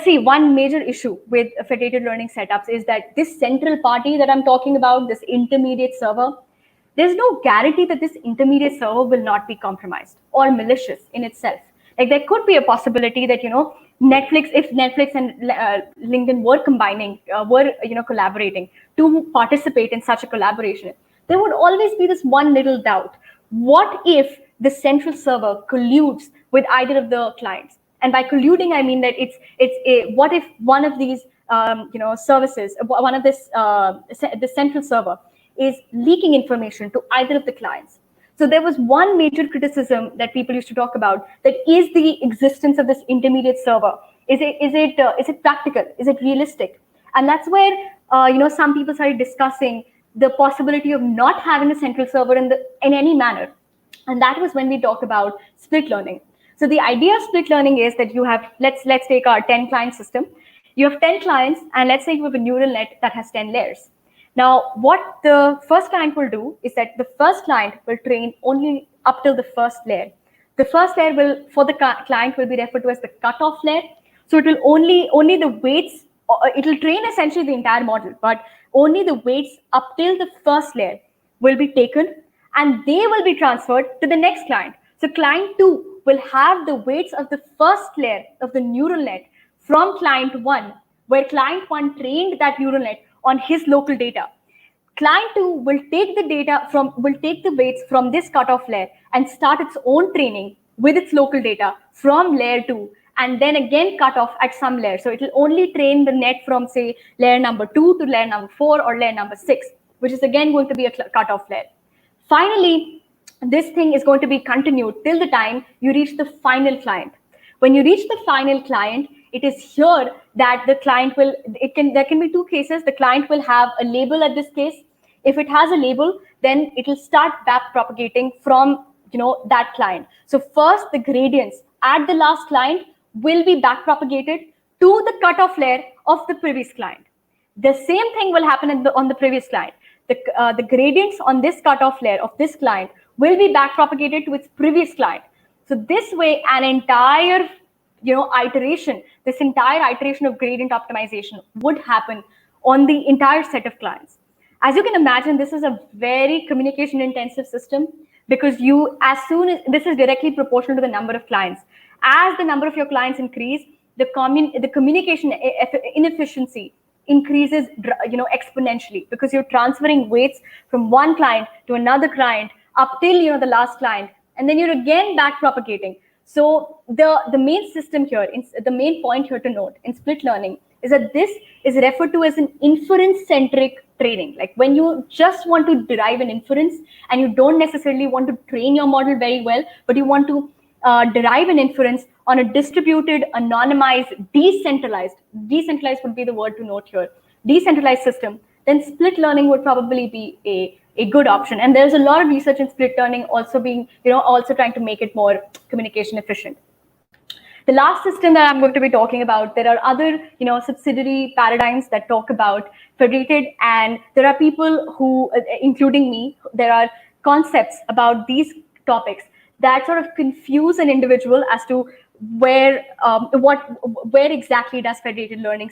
Speaker 2: one major issue with federated learning setups is that this central party that I'm talking about, this intermediate server, there's no guarantee that this intermediate server will not be compromised or malicious in itself. Like there could be a possibility that, if Netflix and LinkedIn were collaborating to participate in such a collaboration, there would always be this one little doubt. What if the central server colludes with either of the clients? And by colluding, I mean that what if one of these services, one of the central server is leaking information to either of the clients? So there was one major criticism that people used to talk about, that is the existence of this intermediate server, is it practical? Is it realistic? And that's where some people started discussing the possibility of not having a central server in any manner. And that was when we talk about split learning. So the idea of split learning is that you have, let's take our 10 client system. You have 10 clients, and let's say you have a neural net that has 10 layers. Now, what the first client will do is that the first client will train only up till the first layer. The first layer for the client will be referred to as the cutoff layer. So it will only the weights, it will train essentially the entire model, but only the weights up till the first layer will be taken, and they will be transferred to the next client. So client 2 will have the weights of the first layer of the neural net from client 1, where client 1 trained that neural net on his local data. Client 2 will take the weights from this cutoff layer and start its own training with its local data from layer 2, and then again cut off at some layer. So it will only train the net from, say, layer number 2 to layer number 4 or layer number 6, which is again going to be a cutoff layer. Finally, this thing is going to be continued till the time you reach the final client. When you reach the final client, it is here that the client will, there can be two cases. The client will have a label at this case. If it has a label, then it will start back propagating from that client. So first, the gradients at the last client will be back propagated to the cutoff layer of the previous client. The same thing will happen on the previous client. the gradients on this cutoff layer of this client will be backpropagated to its previous client. So this way, an entire this entire iteration of gradient optimization would happen on the entire set of clients. As you can imagine, this is a very communication intensive system, because as soon as this is directly proportional to the number of clients. As the number of your clients increase, the communication inefficiency increases exponentially, because you're transferring weights from one client to another client up till the last client, and then you're again back propagating. So the main system here, the main point here to note in split learning is that this is referred to as an inference-centric training. Like when you just want to derive an inference and you don't necessarily want to train your model very well, but you want to derive an inference on a distributed, anonymized, decentralized would be the word to note here, decentralized system, then split learning would probably be a good option. And there's a lot of research in split learning also being, also trying to make it more communication efficient. The last system that I'm going to be talking about, there are other, subsidiary paradigms that talk about federated, and there are people who, including me, there are concepts about these topics that sort of confuse an individual as to where exactly does federated learning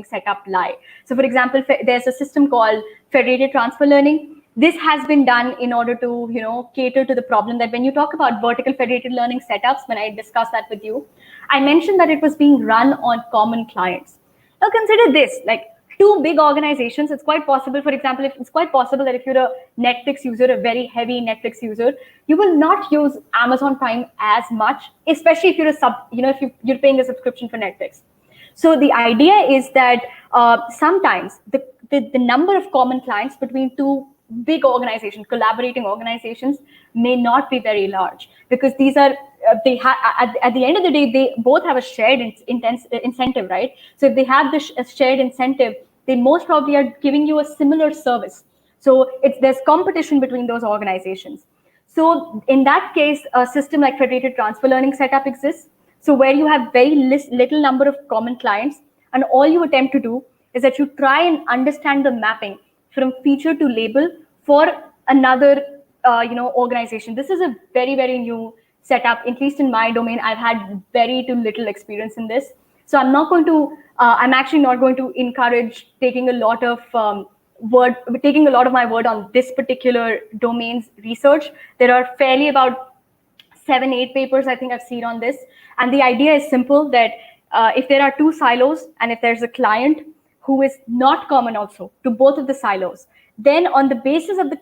Speaker 2: setup lie. So, for example, there's a system called federated transfer learning. This has been done in order to, cater to the problem that when you talk about vertical federated learning setups, when I discussed that with you, I mentioned that it was being run on common clients. Now consider this, like two big organizations, it's quite possible, for example, it's quite possible that if you're a Netflix user, a very heavy Netflix user, you will not use Amazon Prime as much, especially if you're if you're paying a subscription for Netflix. So the idea is that sometimes the number of common clients between two big organizations, collaborating organizations, may not be very large, because these are at the end of the day, they both have a shared incentive, right? So if they have this shared incentive, they most probably are giving you a similar service. So there's competition between those organizations. So in that case, a system like federated transfer learning setup exists. So where you have very little number of common clients, and all you attempt to do is that you try and understand the mapping from feature to label for another organization. This is a very, very new setup, at least in my domain. I've had very too little experience in this. So I'm actually not going to encourage taking a lot of my word on this particular domain's research. There are fairly about 7-8 papers I think I've seen on this. And the idea is simple, that if there are two silos, and if there's a client who is not common also to both of the silos, then on the basis of the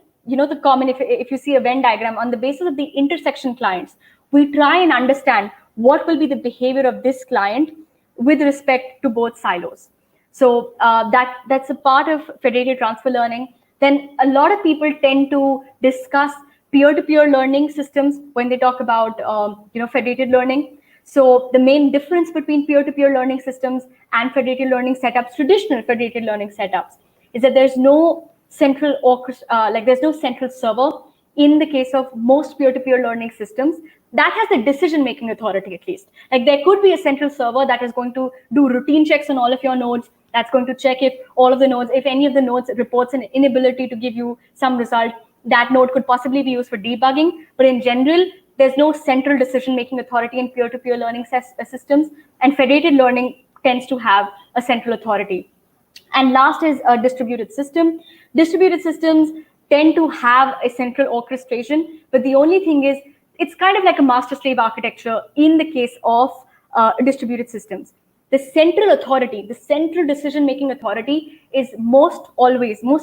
Speaker 2: common, if you see a Venn diagram, on the basis of the intersection clients, we try and understand what will be the behavior of this client with respect to both silos. So that's a part of federated transfer learning. Then a lot of people tend to discuss peer-to-peer learning systems when they talk about federated learning. So the main difference between peer-to-peer learning systems and federated learning setups, traditional federated learning setups, is that there's no central there's no central server. In the case of most peer-to-peer learning systems, that has the decision-making authority, at least. Like there could be a central server that is going to do routine checks on all of your nodes. That's going to check if any of the nodes reports an inability to give you some result, that node could possibly be used for debugging. But in general, there's no central decision-making authority in peer-to-peer learning systems, and federated learning tends to have a central authority. And last is a distributed system. Distributed systems tend to have a central orchestration, but the only thing is, it's kind of like a master-slave architecture in the case of distributed systems. The central authority, the central decision-making authority is most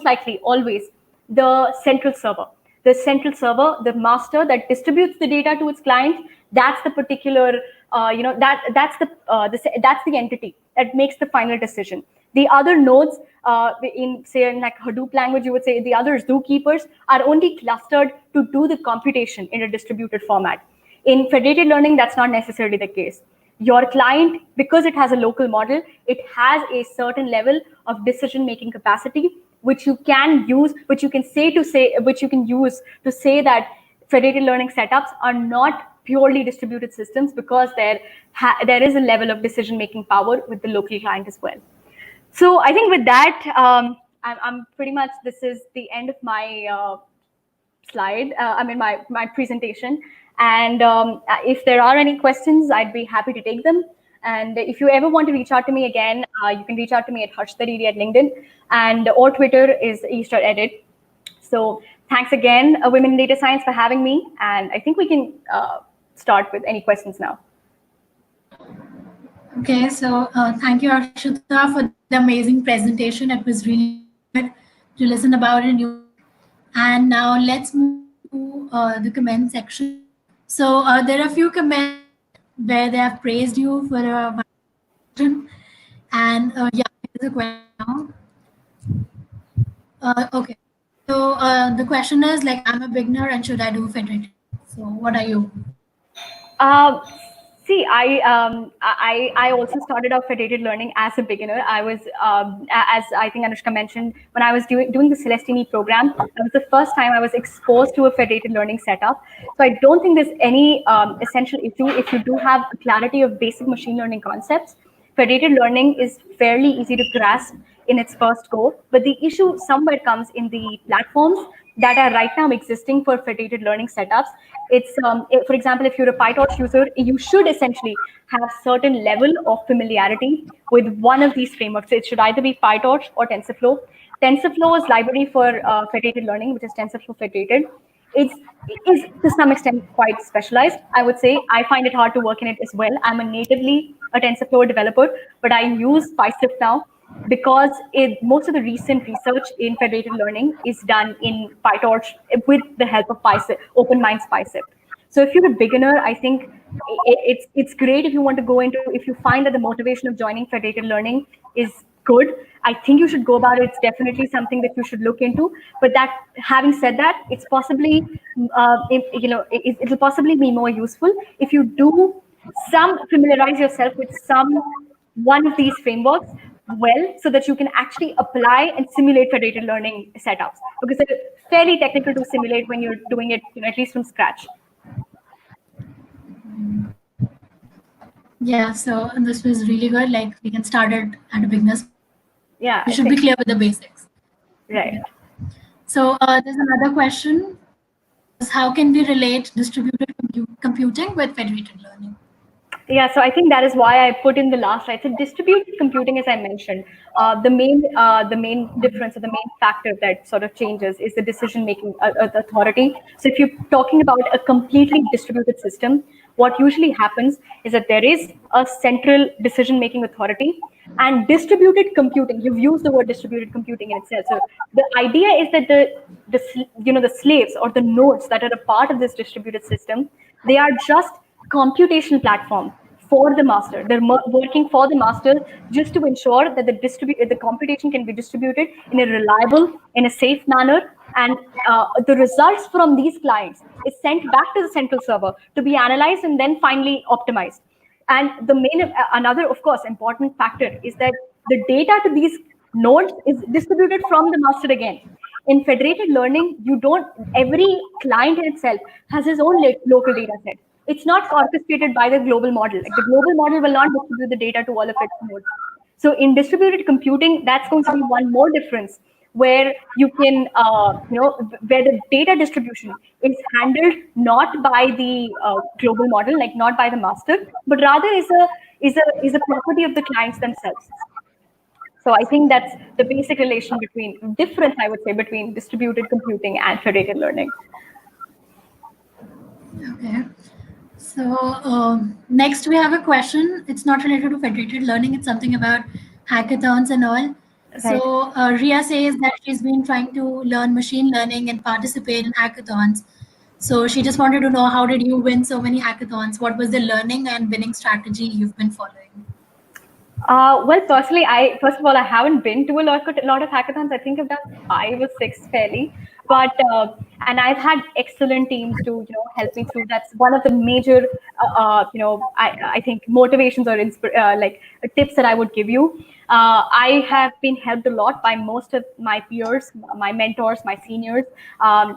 Speaker 2: likely always the central server. The central server, the master that distributes the data to its client, that's the particular, that's the entity that makes the final decision. The other nodes, in like Hadoop language, you would say the other zookeepers are only clustered to do the computation in a distributed format. In federated learning, that's not necessarily the case. Your client, because it has a local model, it has a certain level of decision-making capacity, which you can use, which you can use to say that federated learning setups are not purely distributed systems, because there is a level of decision-making power with the local client as well. So I think with that, I'm pretty much, this is the end of my slide, my presentation. And if there are any questions, I'd be happy to take them. And if you ever want to reach out to me again, you can reach out to me at Harshita at LinkedIn, and or Twitter is Easter_edit. So thanks again, Women in Data Science, for having me. And I think we can start with any questions now.
Speaker 1: Okay, so thank you, Harshita, for the amazing presentation. It was really good to listen about it. And now let's move to the comment section. So there are a few comments where they have praised you for a question. And yeah, here's a question now. Okay. So the question is like, I'm a beginner and should I do Federated? So what are you?
Speaker 2: See, I also started off Federated Learning as a beginner. I was, as I think Anushka mentioned, when I was doing the Celestini program, that was the first time I was exposed to a Federated Learning setup. So I don't think there's any essential issue if you do have a clarity of basic machine learning concepts. Federated Learning is fairly easy to grasp in its first go, but the issue somewhere comes in the platforms that are right now existing for Federated Learning setups. It's, for example, if you're a PyTorch user, you should essentially have certain level of familiarity with one of these frameworks. It should either be PyTorch or TensorFlow. TensorFlow's library for Federated Learning, which is TensorFlow Federated, is to some extent quite specialized, I would say. I find it hard to work in it as well. I'm natively a TensorFlow developer, but I use PySwift now because most of the recent research in Federated Learning is done in PyTorch with the help of PySwift, OpenMind's PySwift. So if you're a beginner, I think it's great if you want to go into, if you find that the motivation of joining Federated Learning is good, I think you should go about it. It's definitely something that you should look into. But that, having said that, it's possibly, it'll possibly be more useful if you do familiarize yourself with one of these frameworks well, so that you can actually apply and simulate Federated Learning setups, because they're fairly technical to simulate when you're doing it, at least from scratch.
Speaker 1: Yeah, so this was really good. Like we can start it at a beginner's.
Speaker 2: Yeah,
Speaker 1: you should be clear with the basics.
Speaker 2: Right.
Speaker 1: So there's another question. How can we relate distributed computing with Federated Learning?
Speaker 2: Yeah, so I think that is why I put in the last slide. So distributed computing, as I mentioned, the main difference or the main factor that sort of changes is the decision-making authority. So if you're talking about a completely distributed system, what usually happens is that there is a central decision-making authority, and distributed computing, you've used the word distributed computing in itself. So the idea is that the slaves or the nodes that are a part of this distributed system, they are just computational platform for the master. They're working for the master just to ensure that the computation can be distributed in a reliable, in a safe manner, and the results from these clients is sent back to the central server to be analyzed and then finally optimized. And another, of course, important factor is that the data to these nodes is distributed from the master again. In Federated Learning, every client in itself has his own local data set. It's not orchestrated by the global model. Like the global model will not distribute the data to all of its nodes. So in distributed computing, that's going to be one more difference, where you can, where the data distribution is handled not by the global model, like not by the master, but rather is a property of the clients themselves. So I think that's the basic difference, I would say, between distributed computing and Federated Learning.
Speaker 1: Okay. So next we have a question. It's not related to Federated Learning. It's something about hackathons and all. Right. So Ria says that she's been trying to learn machine learning and participate in hackathons. So she just wanted to know, how did you win so many hackathons? What was the learning and winning strategy you've been following?
Speaker 2: Well, personally, first of all, I haven't been to a lot of hackathons. I think I've done 5 or 6 fairly, but and I've had excellent teams to help me through. That's one of the major I think motivations or like tips that I would give you. I have been helped a lot by most of my peers, my mentors, my seniors,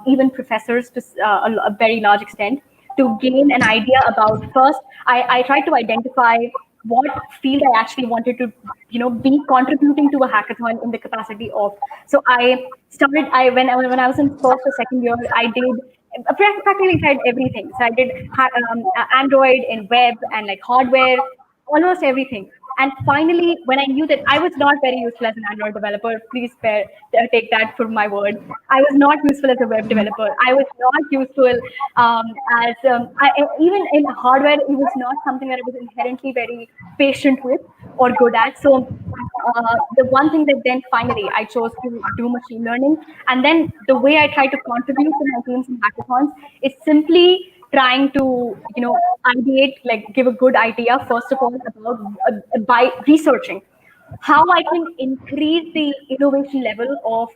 Speaker 2: even professors to a very large extent, to gain an idea about. First, I tried to identify what field I actually wanted to be contributing to a hackathon in the capacity of. So when I was in first or second year, I did practically tried everything. So I did Android and web and like hardware, almost everything. And finally, when I knew that I was not very useful as an Android developer, please take that for my word. I was not useful as a web developer. I was not useful as even in hardware. It was not something that I was inherently very patient with or good at. So the one thing that then finally I chose to do machine learning, and then the way I try to contribute to my teams in hackathons is simply trying to ideate, like give a good idea first of all about by researching how I can increase the innovation level of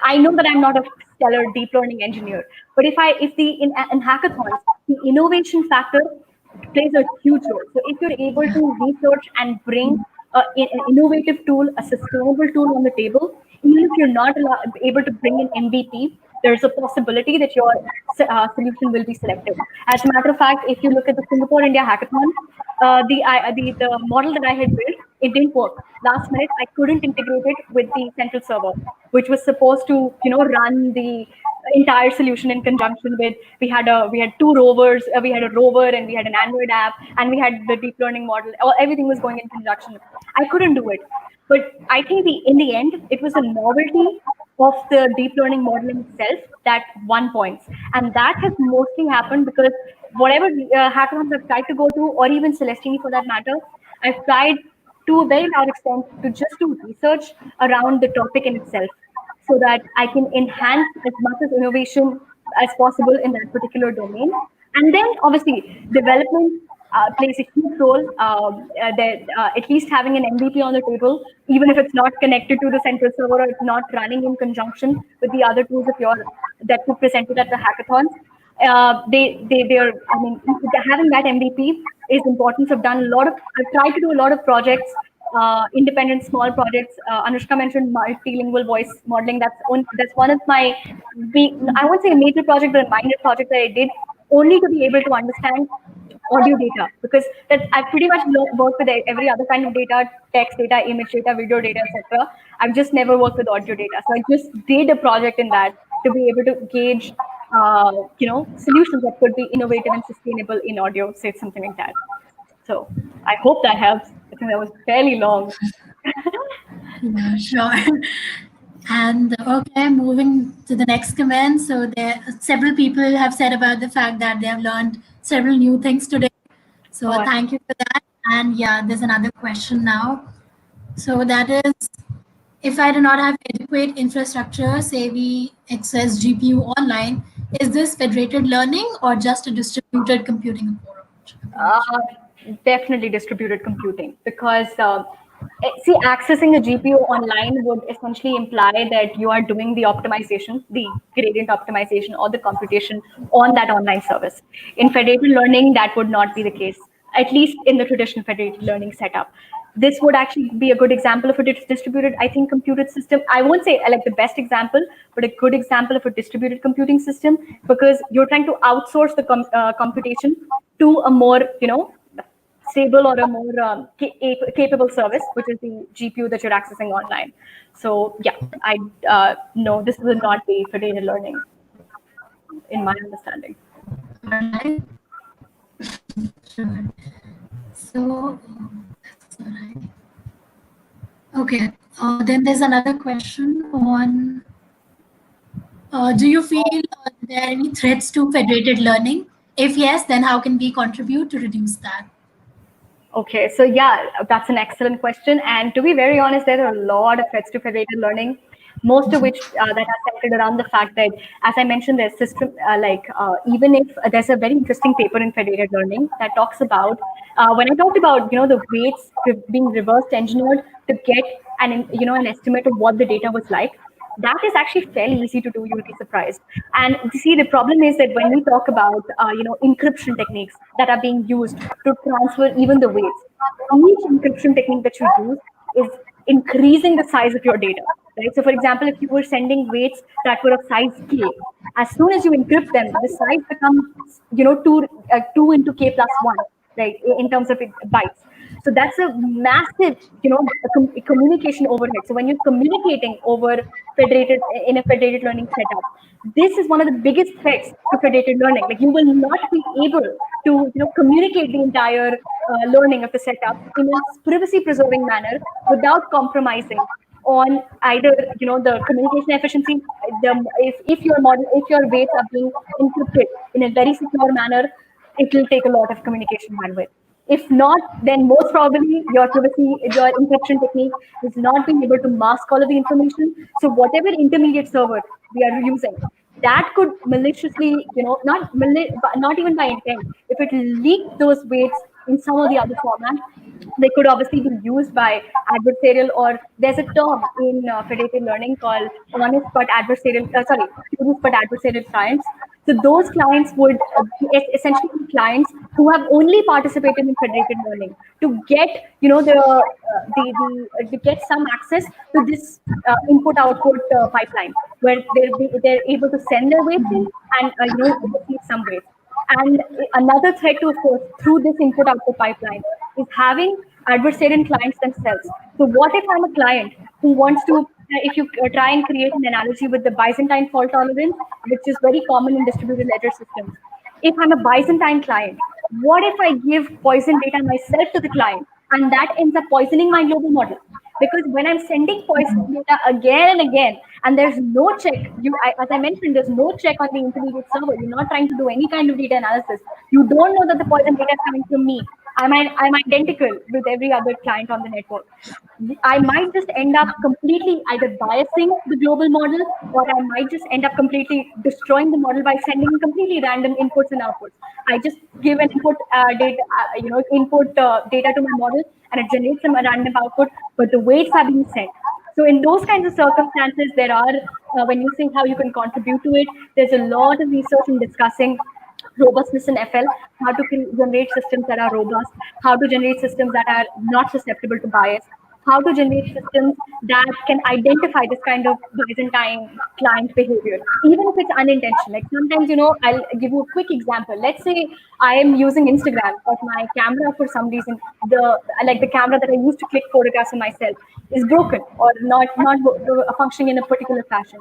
Speaker 2: I know that I'm not a stellar deep learning engineer, but in hackathons the innovation factor plays a huge role. So if you're able to research and bring an innovative tool, a sustainable tool on the table, even if you're not able to bring an MVP, there's a possibility that your solution will be selected. As a matter of fact, if you look at the Singapore India Hackathon, the model that I had built, it didn't work. Last minute, I couldn't integrate it with the central server, which was supposed to run the entire solution in conjunction with. We had two rovers, we had a rover and we had an Android app, and we had the deep learning model. Everything was going in conjunction. I couldn't do it, but I think in the end it was a novelty of the deep learning modeling itself that won points, and that has mostly happened because whatever hackathons I've tried to go to, or even Celestini for that matter, I've tried to a very large extent to just do research around the topic in itself, so that I can enhance as much as innovation as possible in that particular domain. And then obviously development plays a huge role. At least having an MVP on the table, even if it's not connected to the central server or it's not running in conjunction with the other tools that you presented at the hackathons. They're, I mean, having that MVP is important. So I've tried to do a lot of projects, independent small projects. Anushka mentioned multilingual voice modeling. That's one of my I won't say a major project, but a minor project that I did only to be able to understand audio data, because I pretty much work with every other kind of data: text data, image data, video data, etc. I've just never worked with audio data, so I just did a project in that to be able to gauge solutions that could be innovative and sustainable in audio, say something like that. So I hope that helps. I think that was fairly long.
Speaker 1: Yeah, sure. And okay, moving to the next comment. So there, several people have said about the fact that they have learned several new things today. So thank you for that. And yeah, there's another question now. So that is, if I do not have adequate infrastructure, say we access GPU online, is this federated learning or just a distributed computing approach?
Speaker 2: Definitely distributed computing, because accessing a GPU online would essentially imply that you are doing the optimization, the gradient optimization, or the computation on that online service. In federated learning, that would not be the case, at least in the traditional federated learning setup. This would actually be a good example of a distributed, I think, computed system. I won't say like the best example, but a good example of a distributed computing system, because you're trying to outsource the computation to a more, stable or a more capable service, which is the GPU that you're accessing online. So yeah, no, this will not be federated learning, in my understanding.
Speaker 1: Right. Sure. So that's all right. Okay. Then there's another question on. Do you feel there are any threats to federated learning? If yes, then how can we contribute to reduce that?
Speaker 2: Okay, so yeah, that's an excellent question. And to be very honest, there are a lot of threats to federated learning, most of which that are centered around the fact that, as I mentioned, there's system even if there's a very interesting paper in federated learning that talks about when I talked about the weights being reverse engineered to get an estimate of what the data was like. That is actually fairly easy to do. You'll be surprised. And see, the problem is that when we talk about encryption techniques that are being used to transfer even the weights, each encryption technique that you use is increasing the size of your data. Right. So, for example, if you were sending weights that were of size k, as soon as you encrypt them, the size becomes two into k plus one, right, in terms of bytes. So that's a massive, communication overhead. So when you're communicating over federated in a federated learning setup, this is one of the biggest threats to federated learning. Like you will not be able to, communicate the entire learning of the setup in a privacy preserving manner without compromising on either, the communication efficiency, if your model, if your weights are being encrypted in a very secure manner, it will take a lot of communication bandwidth. If not, then most probably your privacy, your encryption technique is not being able to mask all of the information. So whatever intermediate server we are using, that could maliciously, not even by intent, if it leaked those weights in some or the other format, they could obviously be used by adversarial, or there's a term in federated learning called honest but adversarial, curious but adversarial clients. So those clients would essentially be clients who have only participated in federated learning to get, to get some access to this input-output pipeline, where they're able to send their weights in and receive some weights. And another threat to, of course, through this input-output pipeline is having adversarial clients themselves. So what if I'm a client who wants to, if you try and create an analogy with the Byzantine fault tolerance, which is very common in distributed ledger systems. If I'm a Byzantine client, what if I give poison data myself to the client and that ends up poisoning my global model? Because when I'm sending poison data again and again, and there's no check, as I mentioned, there's no check on the intermediate server. You're not trying to do any kind of data analysis. You don't know that the poison data is coming from me. I'm identical with every other client on the network. I might just end up completely either biasing the global model, or I might just end up completely destroying the model by sending completely random inputs and outputs. I just give an input data to my model, and it generates some random output, but the weights are being sent. So in those kinds of circumstances, there are, when you think how you can contribute to it, there's a lot of research in discussing robustness in FL, how to generate systems that are robust, how to generate systems that are not susceptible to bias, how to generate systems that can identify this kind of Byzantine client behavior, even if it's unintentional. Like sometimes, I'll give you a quick example. Let's say I am using Instagram, but my camera, for some reason, the camera that I use to click photographs of myself is broken or not functioning in a particular fashion.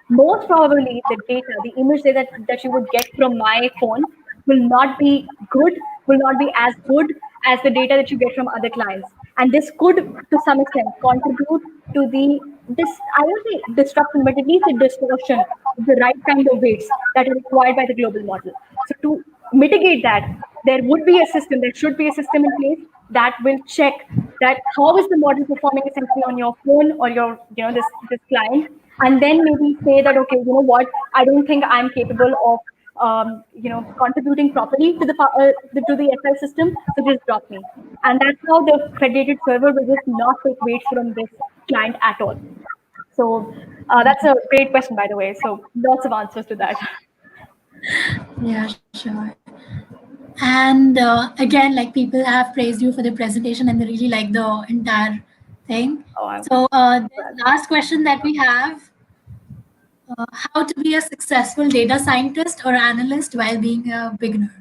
Speaker 2: Most probably the data, the image that you would get from my phone will not be good, will not be as good as the data that you get from other clients. And this could, to some extent, contribute to I won't say disruption, but at least the distortion of the right kind of weights that are required by the global model. So to mitigate that, there should be a system in place that will check that how is the model performing essentially on your phone or your, this client, and then maybe say that, okay, what, I don't think I'm capable of, contributing properly to the FL system, so just drop me. And that's how the federated server will just not take weights from this client at all. So that's a great question, by the way. So lots of answers to that.
Speaker 1: Yeah, sure. And again, like, people have praised you for the presentation and they really like the entire thing. So the last question that we have, how to be a successful data scientist or analyst while being a beginner?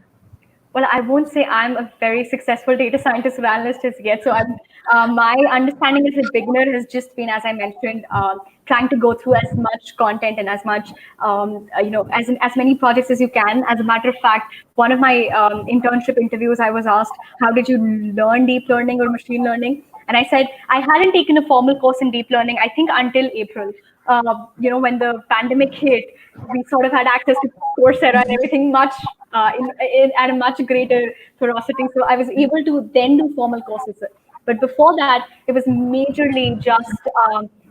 Speaker 2: Well, I won't say I'm a very successful data scientist or analyst as yet. So my understanding as a beginner has just been, as I mentioned, trying to go through as much content and as much, as many projects as you can. As a matter of fact, one of my internship interviews, I was asked, how did you learn deep learning or machine learning? And I said, I hadn't taken a formal course in deep learning, I think, until April. When the pandemic hit, we sort of had access to Coursera and everything much at a much greater ferocity. So I was able to then do formal courses. But before that, it was majorly just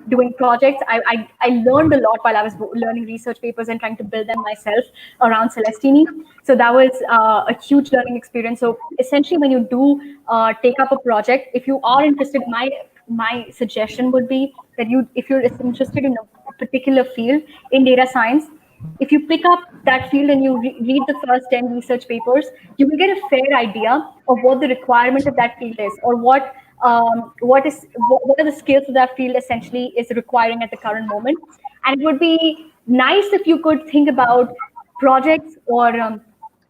Speaker 2: doing projects. I learned a lot while I was learning research papers and trying to build them myself around Celestini. So that was a huge learning experience. So essentially, when you do take up a project, if you are interested, my suggestion would be that if you're interested in a particular field in data science, if you pick up that field and you read the first 10 research papers, you will get a fair idea of what the requirement of that field is, or what are the skills that that field essentially is requiring at the current moment. And it would be nice if you could think about projects or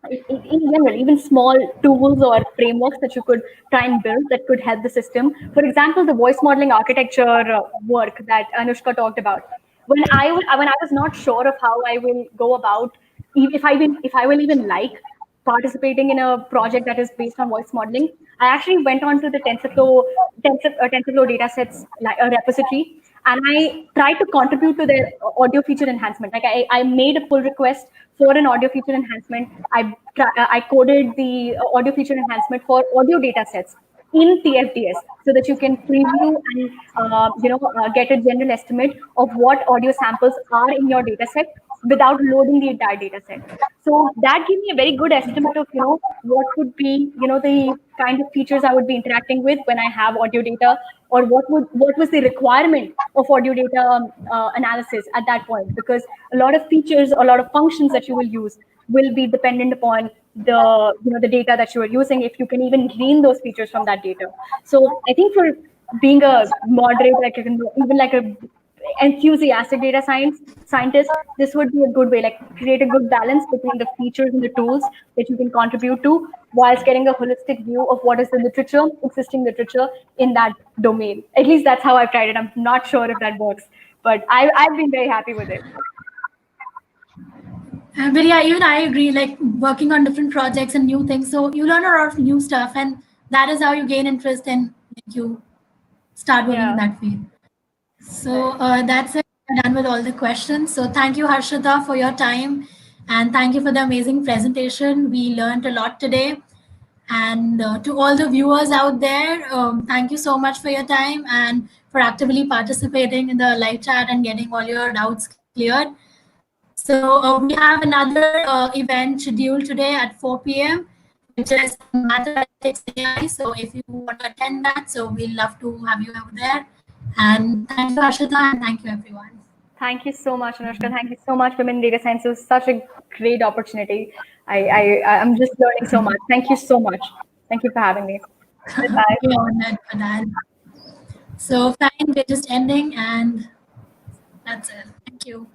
Speaker 2: in general, even small tools or frameworks that you could try and build that could help the system. For example, the voice modeling architecture work that Anushka talked about. When I was not sure of how I will go about, if I will even like participating in a project that is based on voice modeling, I actually went on to the TensorFlow datasets repository, and I tried to contribute to their audio feature enhancement. Like I made a pull request for an audio feature enhancement. I coded the audio feature enhancement for audio datasets in TFDS so that you can preview and get a general estimate of what audio samples are in your dataset without loading the entire dataset. So that gave me a very good estimate of what would be the kind of features I would be interacting with when I have audio data, or what was the requirement of audio data analysis at that point, because a lot of features, a lot of functions that you will use will be dependent upon the data that you are using, if you can even glean those features from that data. So I think for being a moderate, like even like a enthusiastic data scientist, this would be a good way, like create a good balance between the features and the tools that you can contribute to, whilst getting a holistic view of what is the existing literature in that domain. At least that's how I've tried it. I'm not sure if that works, but I've been very happy with it.
Speaker 1: But yeah, even I agree, like working on different projects and new things. So you learn a lot of new stuff, and that is how you gain interest and you start working in that field. So that's it. We're done with all the questions. So thank you, Harshita, for your time. And thank you for the amazing presentation. We learned a lot today. And to all the viewers out there, thank you so much for your time and for actively participating in the live chat and getting all your doubts cleared. So we have another event scheduled today at 4 p.m., which is mathematics AI. So if you want to attend that, so we'd love to have you over there. And thank you, Harshita, and thank you, everyone.
Speaker 2: Thank you so much, Anushka. Thank you so much, Women in Data Science. It was such a great opportunity. I'm just learning so much. Thank you so much. Thank you for having me. Bye.
Speaker 1: We're honored for that. So fine, we're just ending, and that's it. Thank you.